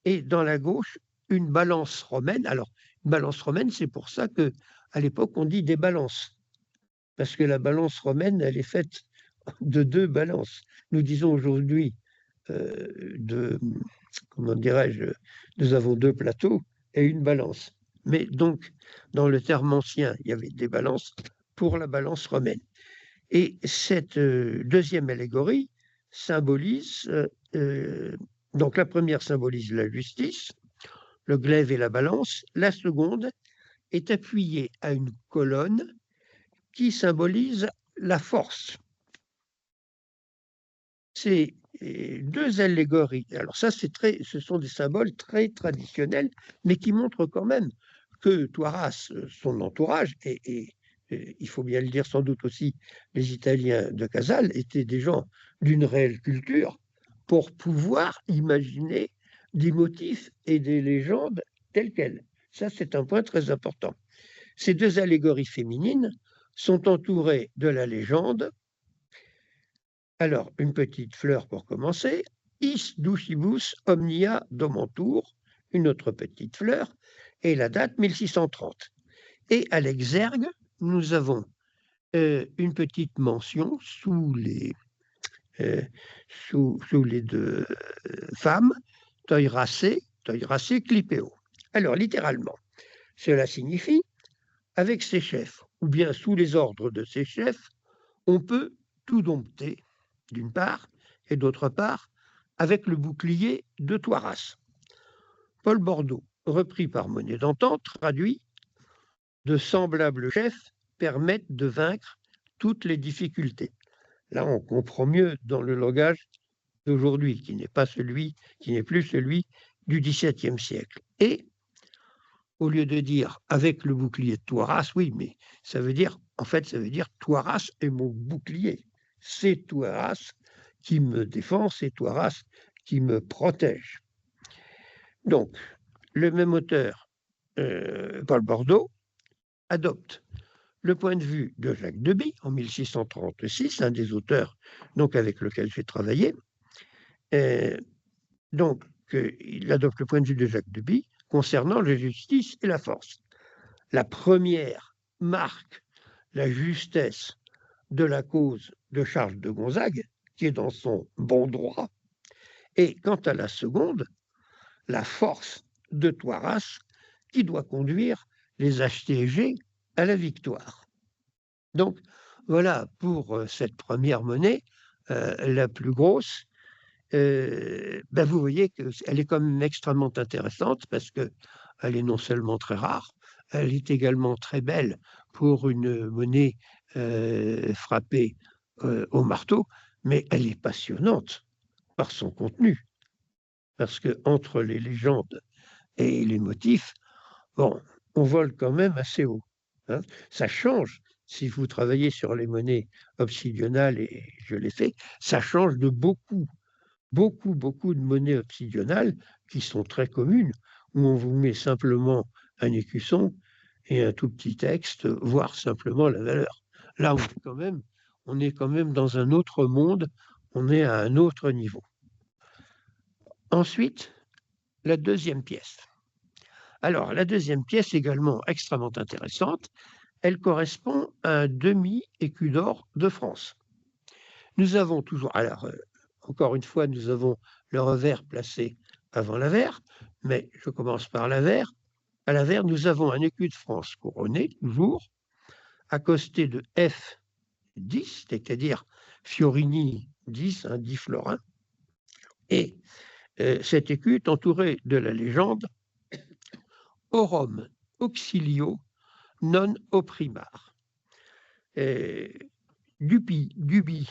et dans la gauche une balance romaine. Alors, une balance romaine, c'est pour ça que à l'époque on dit des balances, parce que la balance romaine, elle est faite de deux balances. Nous disons aujourd'hui, comment dirais-je, nous avons deux plateaux et une balance. Mais donc, dans le terme ancien, il y avait des balances pour la balance romaine. Et cette deuxième allégorie symbolise, donc la première symbolise la justice, le glaive et la balance. La seconde est appuyée à une colonne qui symbolise la force. Ces deux allégories, alors ça, ce sont des symboles très traditionnels, mais qui montrent quand même que Toiras, son entourage, et il faut bien le dire sans doute aussi, les Italiens de Casale étaient des gens d'une réelle culture pour pouvoir imaginer des motifs et des légendes telles quelles. Ça, c'est un point très important. Ces deux allégories féminines sont entourées de la légende. Alors, une petite fleur pour commencer. Is ducibus omnia domantur, une autre petite fleur, et la date 1630. Et à l'exergue, nous avons une petite mention sous les deux femmes, toiracé, clipéo. Alors, littéralement, cela signifie avec ses chefs, ou bien sous les ordres de ses chefs, on peut tout dompter, d'une part, et d'autre part, avec le bouclier de Toiras. Paul Bordeaux, repris par Monnet d'Entente, traduit de semblables chefs permettent de vaincre toutes les difficultés. Là, on comprend mieux dans le langage d'aujourd'hui, qui n'est plus celui du XVIIe siècle. Et au lieu de dire avec le bouclier de Toiras, oui, mais ça veut dire Toiras est mon bouclier. C'est Toiras qui me défend, c'est Toiras qui me protège. Donc, le même auteur, Paul Bordeaux, adopte le point de vue de Jacques Deby en 1636, un des auteurs donc avec lequel j'ai travaillé. Donc, il adopte le point de vue de Jacques Deby concernant la justice et la force. La première marque la justesse de la cause de Charles de Gonzague, qui est dans son bon droit, et quant à la seconde, la force de Toiras, qui doit conduire les HTG à la victoire. Donc, voilà pour cette première monnaie, la plus grosse. Vous voyez qu'elle est quand même extrêmement intéressante parce qu'elle est non seulement très rare, elle est également très belle pour une monnaie frappée au marteau, mais elle est passionnante par son contenu. Parce qu'entre les légendes et les motifs, bon, on vole quand même assez haut. Hein. Ça change, si vous travaillez sur les monnaies obsidionales, et je l'ai fait, ça change de beaucoup de monnaies obsidionales qui sont très communes, où on vous met simplement un écusson et un tout petit texte, voire simplement la valeur. Là, on est quand même dans un autre monde, on est à un autre niveau. Ensuite, la deuxième pièce. Alors, la deuxième pièce, également extrêmement intéressante, elle correspond à un demi-écu d'or de France. Nous avons toujours, alors, encore une fois, nous avons le revers placé avant l'avers, mais je commence par l'avers. À l'avers, nous avons un écu de France couronné, toujours, accosté de F10, c'est-à-dire Fiorini 10, un 10 florin. Et cet écu est entouré de la légende Aurum auxilio non opprimar. Duby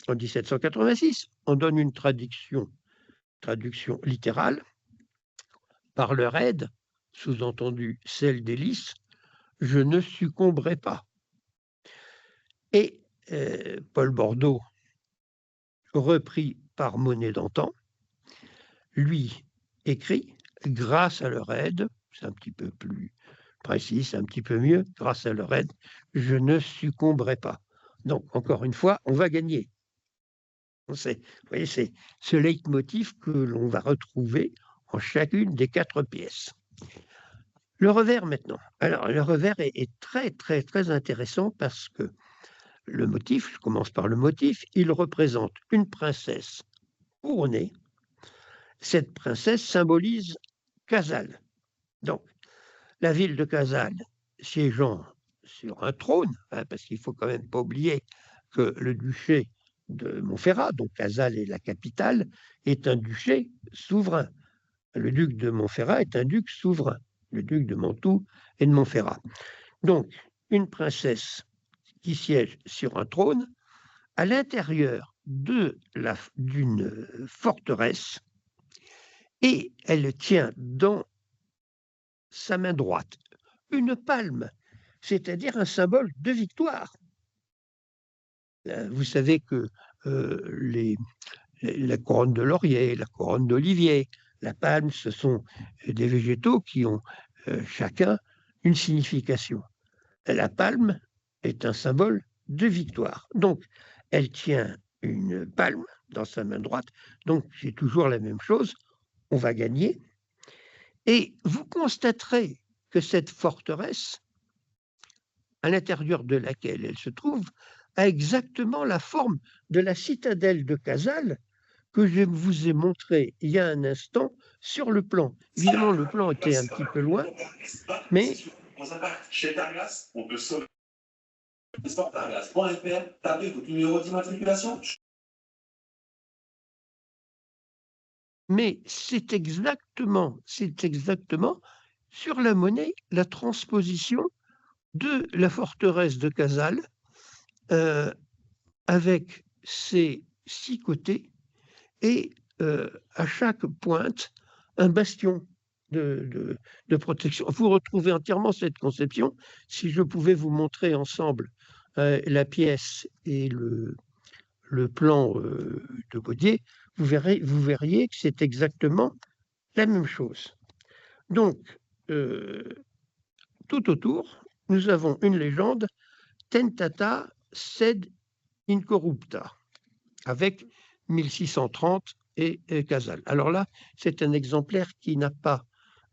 En 1786, on donne une traduction littérale, par leur aide, sous-entendu celle des lys, je ne succomberai pas. Et Paul Bordeaux, repris par Monet d'antan, lui écrit, grâce à leur aide, c'est un petit peu plus précis, c'est un petit peu mieux, grâce à leur aide, je ne succomberai pas. Donc, encore une fois, on va gagner. Vous voyez, c'est ce leitmotiv que l'on va retrouver en chacune des 4 pièces. Le revers maintenant. Alors, le revers est très, très, très intéressant parce que le motif, je commence par le motif, il représente une princesse couronnée. Cette princesse symbolise Casale. Donc, la ville de Casale siégeant sur un trône, hein, parce qu'il ne faut quand même pas oublier que le duché de Montferrat, donc Casale est la capitale, est un duché souverain. Le duc de Montferrat est un duc souverain, le duc de Mantoue et de Montferrat. Donc, une princesse qui siège sur un trône à l'intérieur d'une forteresse et elle tient dans sa main droite une palme, c'est-à-dire un symbole de victoire. Vous savez que la couronne de laurier, la couronne d'olivier, la palme, ce sont des végétaux qui ont chacun une signification. La palme est un symbole de victoire. Donc, elle tient une palme dans sa main droite, donc c'est toujours la même chose, on va gagner. Et vous constaterez que cette forteresse, à l'intérieur de laquelle elle se trouve, a exactement la forme de la citadelle de Casale que je vous ai montré il y a un instant sur le plan. Évidemment, le plan était un petit peu loin, mais chez Targas, on peut sauver sporttargas.fr, tapez votre numéro d'immatriculation. Mais c'est exactement sur la monnaie la transposition de la forteresse de Casale avec ses 6 côtés et à chaque pointe un bastion de protection. Vous retrouvez entièrement cette conception. Si je pouvais vous montrer ensemble la pièce et le plan de Gaudier, vous verriez que c'est exactement la même chose. Donc, tout autour, nous avons une légende, Tentata sed incorrupta, avec 1630 et Casale. Alors là, c'est un exemplaire qui n'a pas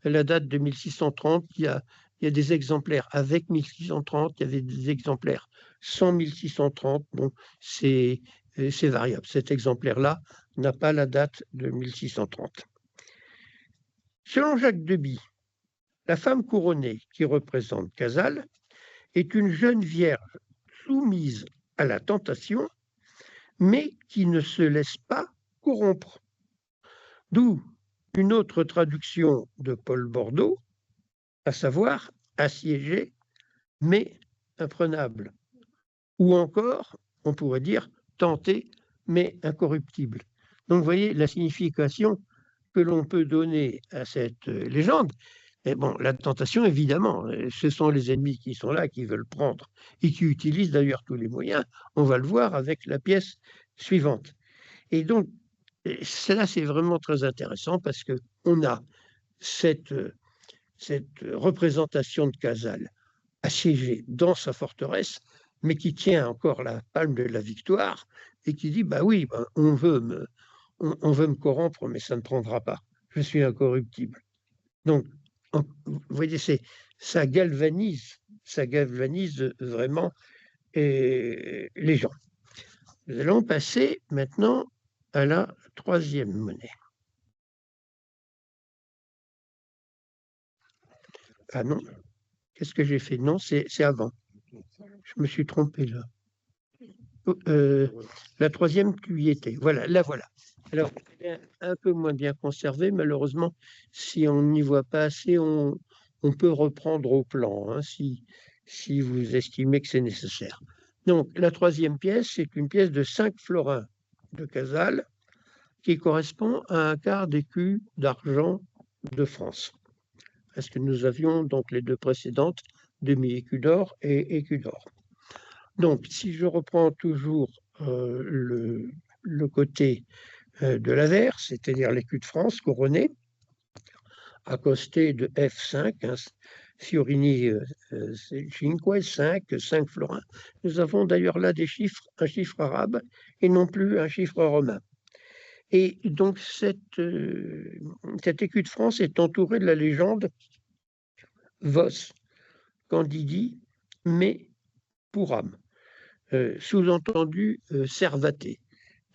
la date de 1630. Il y a des exemplaires avec 1630, il y avait des exemplaires sans 1630. Bon, c'est variable. Cet exemplaire-là n'a pas la date de 1630. Selon Jacques Deby, la femme couronnée qui représente Casale est une jeune vierge soumise à la tentation, mais qui ne se laisse pas corrompre. D'où une autre traduction de Paul Bordeaux, à savoir assiégée, mais imprenable. Ou encore, on pourrait dire tentée, mais incorruptible. Donc, vous voyez la signification que l'on peut donner à cette légende. Et bon, la tentation, évidemment, ce sont les ennemis qui sont là, qui veulent prendre, et qui utilisent d'ailleurs tous les moyens. On va le voir avec la pièce suivante. Et donc, cela, c'est vraiment très intéressant parce qu'on a cette représentation de Casale assiégée dans sa forteresse, mais qui tient encore la palme de la victoire et qui dit, bah oui, bah, on veut me corrompre, mais ça ne prendra pas. Je suis incorruptible. Donc, vous voyez, ça galvanise vraiment les gens. Nous allons passer maintenant à la troisième monnaie. Ah non, qu'est-ce que j'ai fait? Non, c'est avant. Je me suis trompé là. La troisième qui y était. Voilà, la voilà. Alors, un peu moins bien conservée, malheureusement, si on n'y voit pas assez, on peut reprendre au plan, hein, si vous estimez que c'est nécessaire. Donc, la troisième pièce, c'est une pièce de 5 florins de Casals qui correspond à un quart d'écu d'argent de France. Parce que nous avions donc les deux précédentes, demi-écu d'or et écu d'or. Donc, si je reprends toujours le côté de l'avers, c'est-à-dire l'écu de France couronné, accosté de F5, hein, Fiorini 5 florins. Nous avons d'ailleurs là un chiffre arabe et non plus un chiffre romain. Et donc cet écu de France est entouré de la légende Vos, Candidi, mais Puram, sous-entendu Cervaté,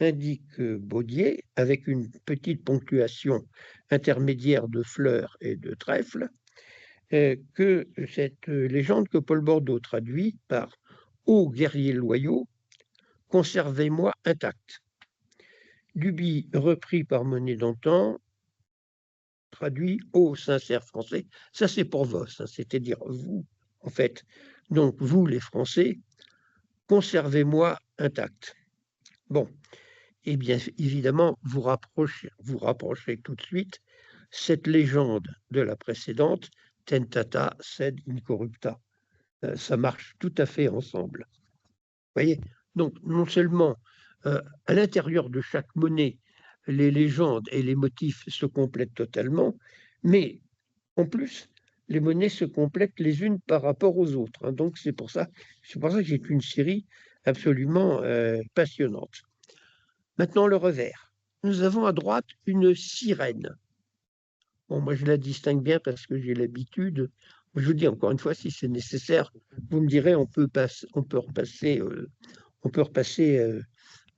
indique Baudier, avec une petite ponctuation intermédiaire de fleurs et de trèfles, que cette légende que Paul Bordeaux traduit par « Ô guerriers loyaux, conservez-moi intact ». Duby, repris par Monet d'antan, traduit « Ô sincères Français ». Ça, c'est pour Vos, hein, c'est-à-dire vous, en fait. Donc, vous, les Français, conservez-moi intact. Bon, et bien évidemment, vous rapprochez tout de suite cette légende de la précédente, Tentata sed incorrupta. Ça marche tout à fait ensemble. Vous voyez? Donc, non seulement à l'intérieur de chaque monnaie, les légendes et les motifs se complètent totalement, mais en plus, les monnaies se complètent les unes par rapport aux autres, hein. Donc, c'est pour ça que c'est une série absolument passionnante. Maintenant, le revers. Nous avons à droite une sirène. Bon, moi, je la distingue bien parce que j'ai l'habitude. Je vous dis encore une fois, si c'est nécessaire, vous me direz, on peut repasser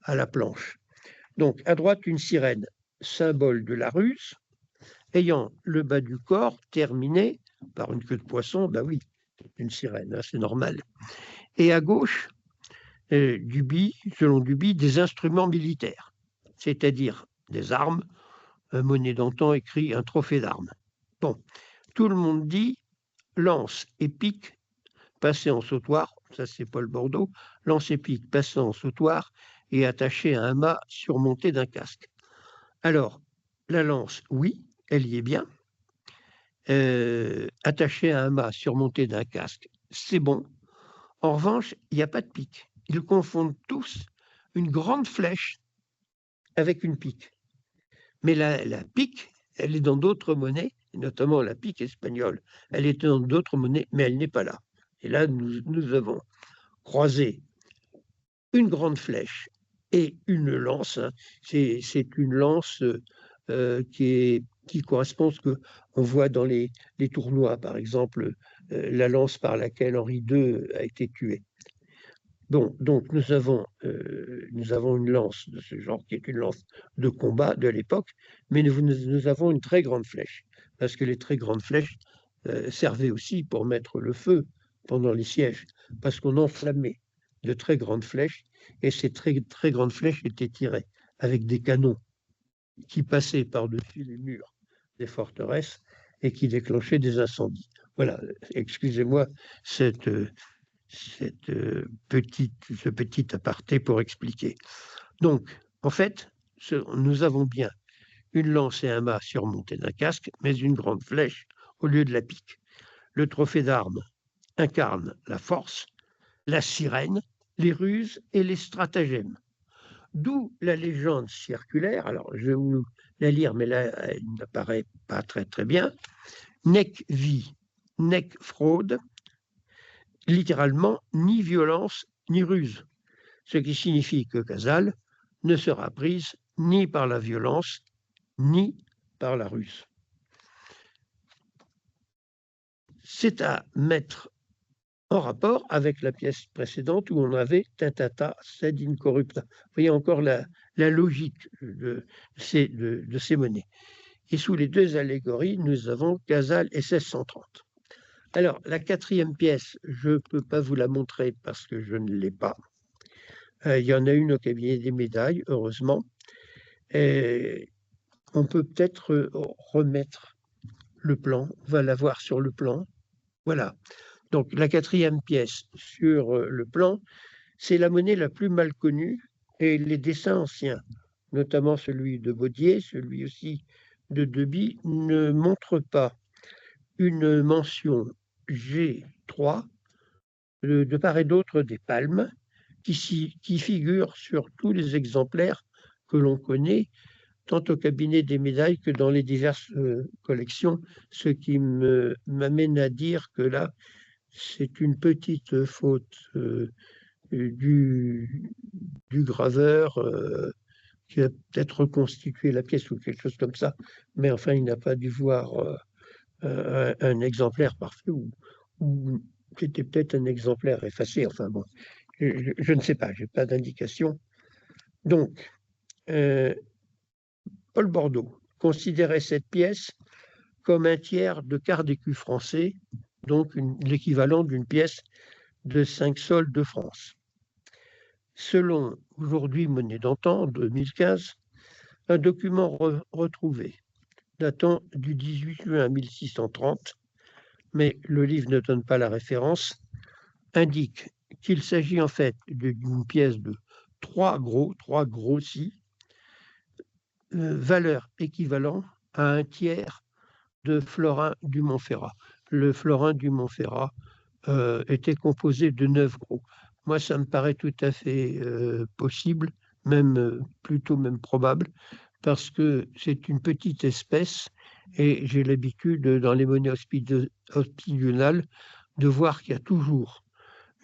à la planche. Donc, à droite, une sirène, symbole de la ruse, ayant le bas du corps terminé par une queue de poisson. Ben oui, une sirène, hein, c'est normal. Et à gauche, selon Duby, des instruments militaires, c'est-à-dire des armes. Monet d'antan écrit un trophée d'armes. Bon, tout le monde dit lance et pique passé en sautoir, ça c'est Paul Bordeaux, lance et pique passé en sautoir et attaché à un mât surmonté d'un casque. Alors, la lance, oui, elle y est bien. Attachée à un mât surmonté d'un casque, c'est bon. En revanche, il n'y a pas de pique. Ils confondent tous une grande flèche avec une pique. Mais la pique, elle est dans d'autres monnaies, notamment la pique espagnole. Elle est dans d'autres monnaies, mais elle n'est pas là. Et là, nous avons croisé une grande flèche et une lance. C'est une lance qui correspond à ce qu'on voit dans les tournois, par exemple, la lance par laquelle Henri II a été tué. Bon, donc nous avons une lance de ce genre qui est une lance de combat de l'époque, mais nous avons une très grande flèche, parce que les très grandes flèches servaient aussi pour mettre le feu pendant les sièges, parce qu'on enflammait de très grandes flèches, et ces très, très grandes flèches étaient tirées avec des canons qui passaient par-dessus les murs des forteresses et qui déclenchaient des incendies. Voilà, excusez-moi ce petit aparté pour expliquer. Donc, en fait, nous avons bien une lance et un mât surmontés d'un casque, mais une grande flèche au lieu de la pique. Le trophée d'armes incarne la force, la sirène, les ruses et les stratagèmes. D'où la légende circulaire, alors je vais vous la lire, mais là, elle n'apparaît pas très très bien. Nec vi, nec fraude, littéralement, ni violence ni ruse, ce qui signifie que Casals ne sera prise ni par la violence ni par la ruse. C'est à mettre en rapport avec la pièce précédente où on avait Tentata sed incorrupta. Vous voyez encore la logique de ces monnaies. Et sous les deux allégories, nous avons Casals et 1630. Alors, la quatrième pièce, je ne peux pas vous la montrer parce que je ne l'ai pas. Il y en a une au cabinet des médailles, heureusement. Et on peut peut-être remettre le plan. On va la voir sur le plan. Voilà. Donc, la quatrième pièce sur le plan, C'est la monnaie la plus mal connue et les dessins anciens, notamment celui de Baudier, celui aussi de Deby, ne montrent pas une mention G3 de part et d'autre des palmes qui figurent sur tous les exemplaires que l'on connaît, tant au cabinet des médailles que dans les diverses collections, ce qui m'amène à dire que là, c'est une petite faute du graveur qui a peut-être reconstitué la pièce ou quelque chose comme ça, mais enfin, il n'a pas dû voir un exemplaire parfait ou c'était peut-être un exemplaire effacé. Enfin bon, je ne sais pas, je n'ai pas d'indication. Donc, Paul Bordeaux considérait cette pièce comme un tiers de quart d'écu français, donc l'équivalent d'une pièce de 5 sols de France. Selon aujourd'hui Monnaie d'antan, 2015, un document retrouvé datant du 18 juin 1630, mais le livre ne donne pas la référence, indique qu'il s'agit en fait d'une pièce de 3 grossis, valeur équivalente à un tiers de florin du Montferrat. Le florin du Montferrat était composé de 9 gros. Moi, ça me paraît tout à fait possible, même plutôt même probable, parce que c'est une petite espèce et j'ai l'habitude, dans les monnaies occidentales, de voir qu'il y a toujours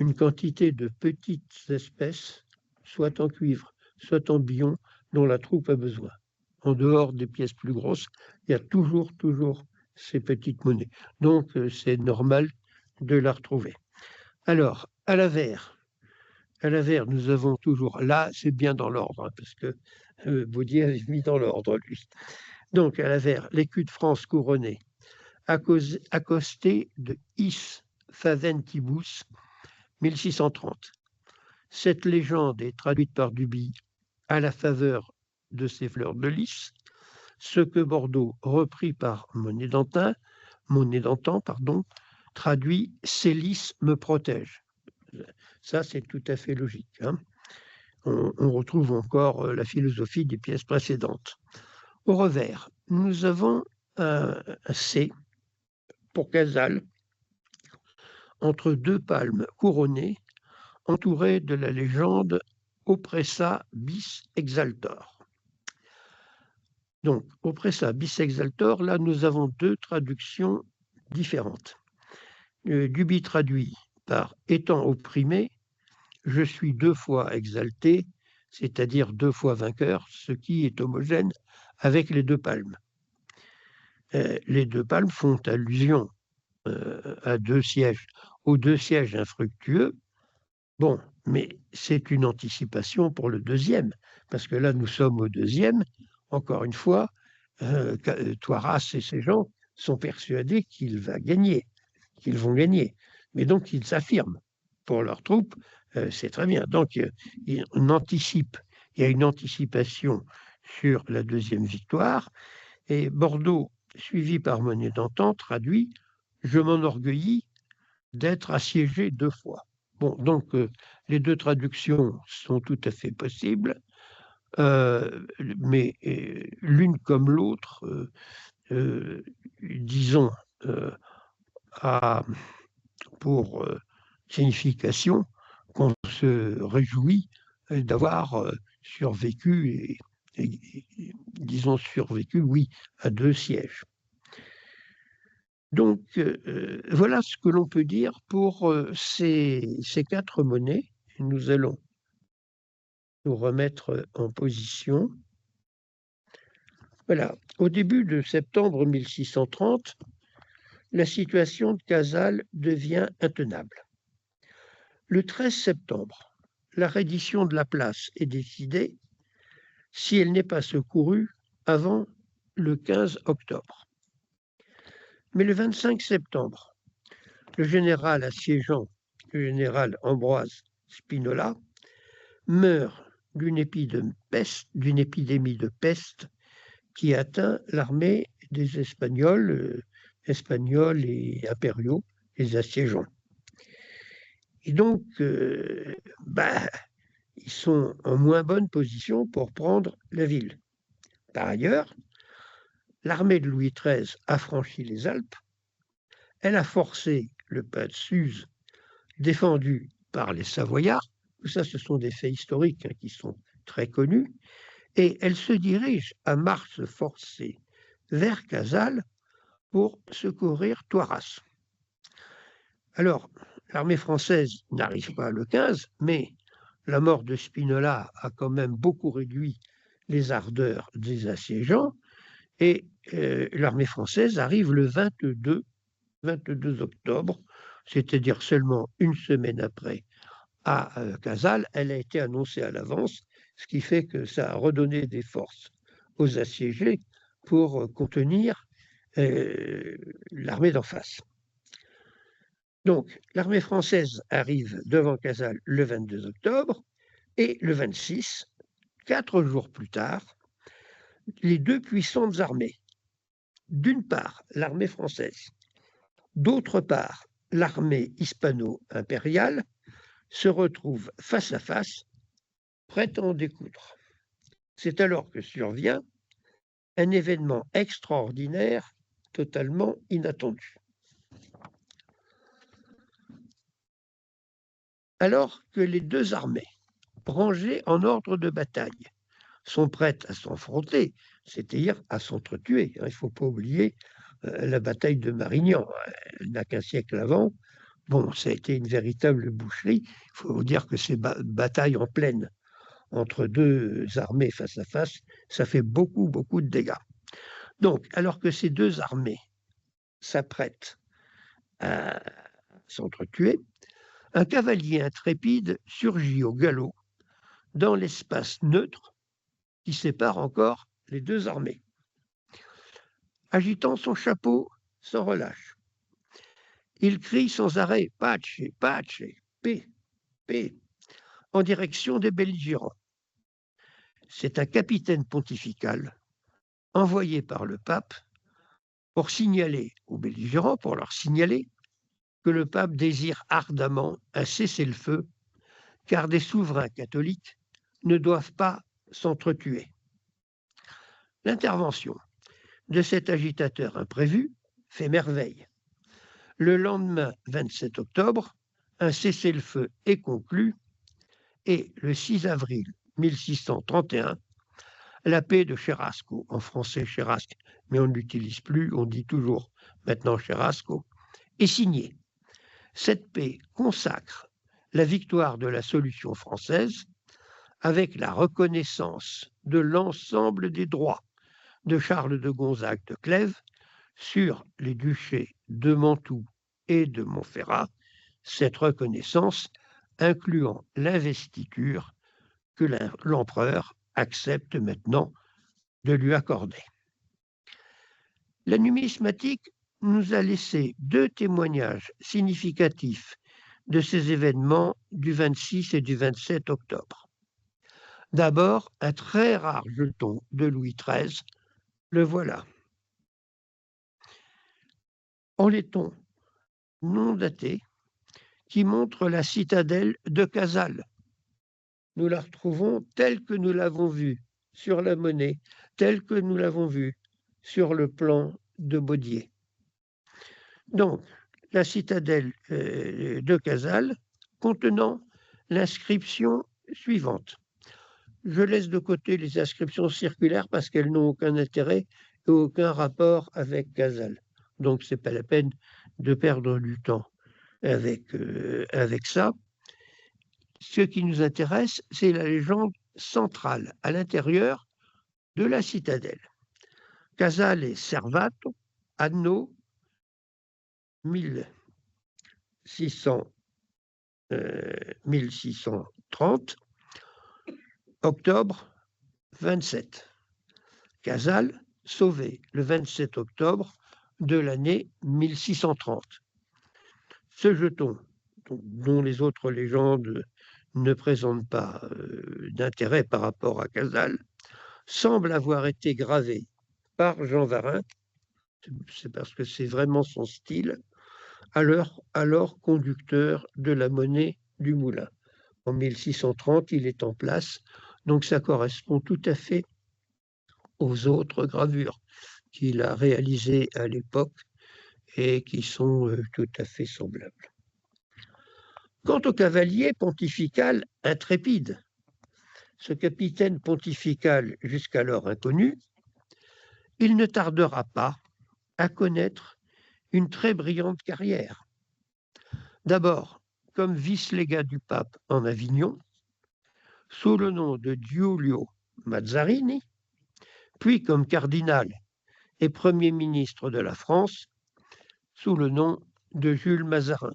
une quantité de petites espèces, soit en cuivre, soit en billon, dont la troupe a besoin. En dehors des pièces plus grosses, il y a toujours ces petites monnaies. Donc, c'est normal de la retrouver. Alors, à l'avers, nous avons toujours, là, c'est bien dans l'ordre, hein, parce que Baudier avait mis dans l'ordre, lui. Donc, à l'avers, l'écu de France couronné, accosté de Is Faventibus, 1630. Cette légende est traduite par Duby à la faveur de ces fleurs de lys, ce que Bordeaux, repris par Monnaie d'antan, traduit « ces lys me protègent ». Ça, c'est tout à fait logique. Hein. On retrouve encore la philosophie des pièces précédentes. Au revers, nous avons un C pour Casal, entre deux palmes couronnées, entourées de la légende Oppressa bis exaltor. Donc, Oppressa bis exaltor, là, nous avons deux traductions différentes. Duby traduit par « étant opprimé », je suis 2 fois exalté, c'est-à-dire 2 fois vainqueur, ce qui est homogène avec les 2 palmes. Les 2 palmes font allusion aux 2 sièges infructueux. Bon, mais c'est une anticipation pour le deuxième, parce que là, nous sommes au deuxième. Encore une fois, Toiras et ces gens sont persuadés qu'ils vont gagner. Mais donc, ils s'affirment pour leurs troupes, c'est très bien. Donc, on anticipe, il y a une anticipation sur la deuxième victoire. Et Bordeaux, suivi par Monnaie d'antan, traduit « Je m'enorgueillis d'être assiégé 2 fois ». Bon, donc, les 2 traductions sont tout à fait possibles, mais l'une comme l'autre, disons, pour signification qu'on se réjouit d'avoir survécu, disons survécu, oui, à 2 sièges. Donc, voilà ce que l'on peut dire pour ces 4 monnaies. Nous allons nous remettre en position. Voilà, au début de septembre 1630, la situation de Casal devient intenable. Le 13 septembre, la reddition de la place est décidée si elle n'est pas secourue avant le 15 octobre. Mais le 25 septembre, le général assiégeant, le général Ambroise Spinola, meurt d'une épidémie de peste qui atteint l'armée des Espagnols et impériaux, les assiégeants. Et donc, ils sont en moins bonne position pour prendre la ville. Par ailleurs, l'armée de Louis XIII a franchi les Alpes, elle a forcé le pas de Suse défendu par les Savoyards, tout ça ce sont des faits historiques qui sont très connus, et elle se dirige à marche forcée vers Casale pour secourir Toiras. Alors, l'armée française n'arrive pas le 15, mais la mort de Spinola a quand même beaucoup réduit les ardeurs des assiégeants, et l'armée française arrive le 22 octobre, c'est-à-dire seulement une semaine après, à Casale. Elle a été annoncée à l'avance, ce qui fait que ça a redonné des forces aux assiégés pour contenir l'armée d'en face. Donc, l'armée française arrive devant Casale le 22 octobre, et le 26, 4 jours plus tard, les deux puissantes armées, d'une part l'armée française, d'autre part l'armée hispano-impériale, se retrouvent face à face, prêtes à en découdre. C'est alors que survient un événement extraordinaire, totalement inattendu. Alors que les deux armées, rangées en ordre de bataille, sont prêtes à s'affronter, c'est-à-dire à s'entretuer. Il ne faut pas oublier la bataille de Marignan, elle n'a qu'un siècle avant. Bon, ça a été une véritable boucherie. Il faut dire que ces batailles en plaine entre deux armées face à face, ça fait beaucoup, beaucoup de dégâts. Donc, alors que ces deux armées s'apprêtent à s'entretuer, un cavalier intrépide surgit au galop dans l'espace neutre qui sépare encore les deux armées. Agitant son chapeau sans relâche, il crie sans arrêt « Pace, pace, paix, paix » en direction des belligérants. C'est un capitaine pontifical envoyé par le pape pour signaler aux belligérants, pour leur signaler que le pape désire ardemment un cessez-le-feu, car des souverains catholiques ne doivent pas s'entretuer. L'intervention de cet agitateur imprévu fait merveille. Le lendemain 27 octobre, un cessez-le-feu est conclu et le 6 avril 1631, la paix de Cherasco, en français Cherasque, mais on ne l'utilise plus, on dit toujours maintenant Cherasco, est signée. Cette paix consacre la victoire de la solution française avec la reconnaissance de l'ensemble des droits de Charles de Gonzague de Clèves sur les duchés de Mantoue et de Montferrat, cette reconnaissance incluant l'investiture que l'empereur accepte maintenant de lui accorder. La numismatique nous a laissé deux témoignages significatifs de ces événements du 26 et du 27 octobre. D'abord, un très rare jeton de Louis XIII, le voilà. En laiton non daté, qui montre la citadelle de Casale. Nous la retrouvons telle que nous l'avons vue sur la monnaie, telle que nous l'avons vue sur le plan de Baudier. Donc, la citadelle de Casale contenant l'inscription suivante. Je laisse de côté les inscriptions circulaires parce qu'elles n'ont aucun intérêt et aucun rapport avec Casale. Donc, ce n'est pas la peine de perdre du temps avec ça. Ce qui nous intéresse, c'est la légende centrale à l'intérieur de la citadelle. Casale Servato, anno 1630, octobre 27. Casale sauvé le 27 octobre de l'année 1630. Ce jeton, dont les autres légendes ne présentent pas d'intérêt par rapport à Casale, semble avoir été gravé par Jean Varin, c'est parce que c'est vraiment son style, alors conducteur de la monnaie du moulin. En 1630, il est en place, donc ça correspond tout à fait aux autres gravures qu'il a réalisées à l'époque et qui sont tout à fait semblables. Quant au cavalier pontifical intrépide, ce capitaine pontifical jusqu'alors inconnu, il ne tardera pas à connaître une très brillante carrière. D'abord, comme vice-légat du pape en Avignon, sous le nom de Giulio Mazzarini, puis comme cardinal et Premier ministre de la France, sous le nom de Jules Mazarin.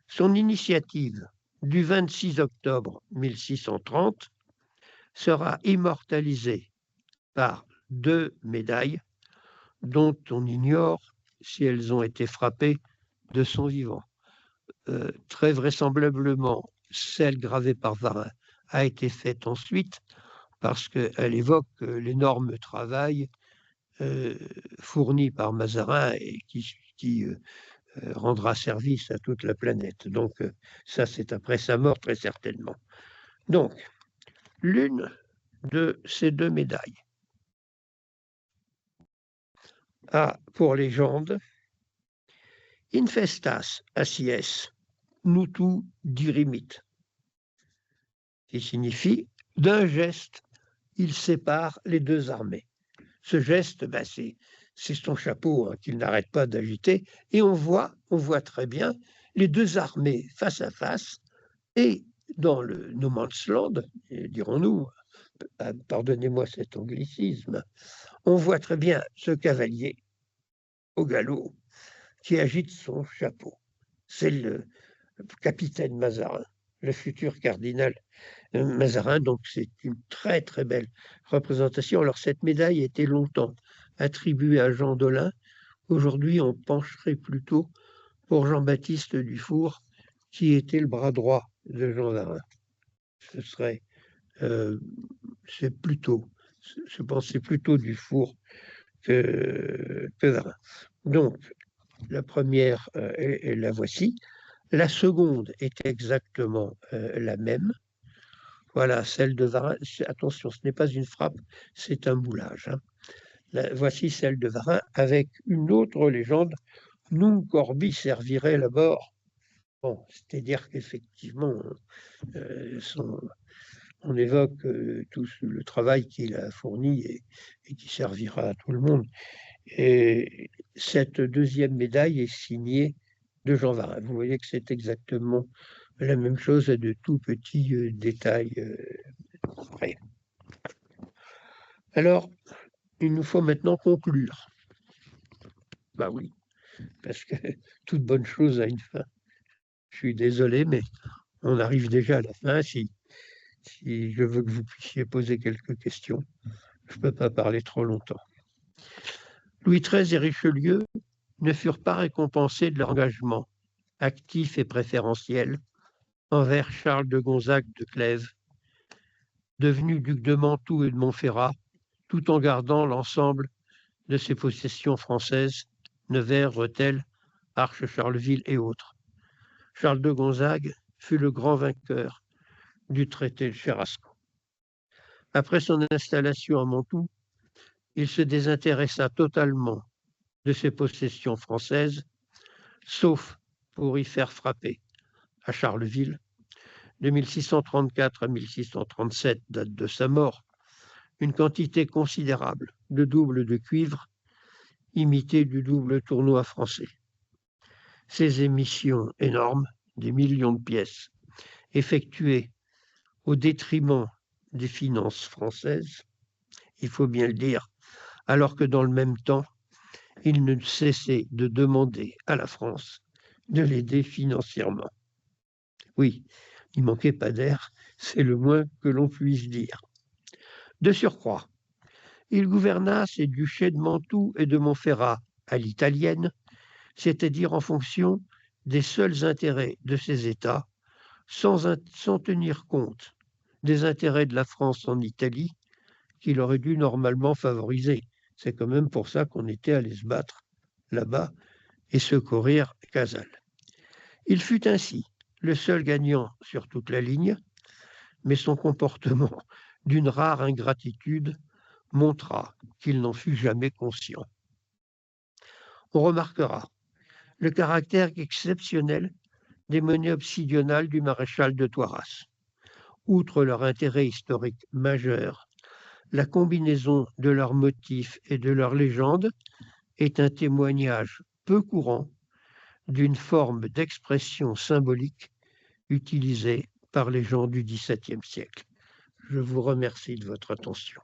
Son initiative du 26 octobre 1630 sera immortalisée par 2 médailles dont on ignore si elles ont été frappées de son vivant. Très vraisemblablement, celle gravée par Varin a été faite ensuite parce qu'elle évoque l'énorme travail fourni par Mazarin et qui rendra service à toute la planète. Donc ça, c'est après sa mort, très certainement. Donc, l'une de ces 2 médailles a pour légende « Infestas acies nutu dirimit », qui signifie « d'un geste, il sépare les 2 armées ». Ce geste, c'est son chapeau qu'il n'arrête pas d'agiter, et on voit très bien les 2 armées face à face, et dans le no man's land, dirons-nous, pardonnez-moi cet anglicisme, on voit très bien ce cavalier au galop qui agite son chapeau. C'est le capitaine Mazarin, le futur cardinal Mazarin, donc c'est une très très belle représentation. Alors cette médaille était longtemps attribuée à Jean Dolin. Aujourd'hui, on pencherait plutôt pour Jean-Baptiste Dufour, qui était le bras droit de Jean Varin. Ce serait, c'est plutôt, je pense, c'est plutôt Dufour que Varin. Donc, la première, la voici. La seconde est exactement la même. Voilà, celle de Varin. Attention, ce n'est pas une frappe, c'est un moulage. Voici celle de Varin avec une autre légende. Nunc corbi servirait labor. Bon, c'est-à-dire qu'effectivement, on évoque tout le travail qu'il a fourni et qui servira à tout le monde. Et cette 2e médaille est signée de Jean Varin. Vous voyez que c'est exactement la même chose à de tout petits détails près. Alors, il nous faut maintenant conclure. Bah oui, parce que toute bonne chose a une fin. Je suis désolé, mais on arrive déjà à la fin. Si je veux que vous puissiez poser quelques questions, je ne peux pas parler trop longtemps. Louis XIII et Richelieu ne furent pas récompensés de leur engagement actif et préférentiel envers Charles de Gonzague de Clèves, devenu duc de Mantoue et de Montferrat, tout en gardant l'ensemble de ses possessions françaises, Nevers, Rethel, Arches, Charleville et autres. Charles de Gonzague fut le grand vainqueur du traité de Cherasco. Après son installation à Mantoue, il se désintéressa totalement de ses possessions françaises, sauf pour y faire frapper à Charleville, de 1634 à 1637, date de sa mort, une quantité considérable de doubles de cuivre imité du double tournois français. Ces émissions énormes, des millions de pièces, effectuées au détriment des finances françaises, il faut bien le dire, alors que dans le même temps, il ne cessait de demander à la France de l'aider financièrement. Oui, il ne manquait pas d'air, c'est le moins que l'on puisse dire. De surcroît, il gouverna ses duchés de Mantoue et de Montferrat à l'italienne, c'est-à-dire en fonction des seuls intérêts de ces États, sans tenir compte des intérêts de la France en Italie, qu'il aurait dû normalement favoriser. C'est quand même pour ça qu'on était allé se battre là-bas et secourir Casal. Il fut ainsi le seul gagnant sur toute la ligne, mais son comportement d'une rare ingratitude montra qu'il n'en fut jamais conscient. On remarquera le caractère exceptionnel des menées obsidionales du maréchal de Toiras. Outre leur intérêt historique majeur, la combinaison de leurs motifs et de leurs légendes est un témoignage peu courant d'une forme d'expression symbolique utilisée par les gens du XVIIe siècle. Je vous remercie de votre attention.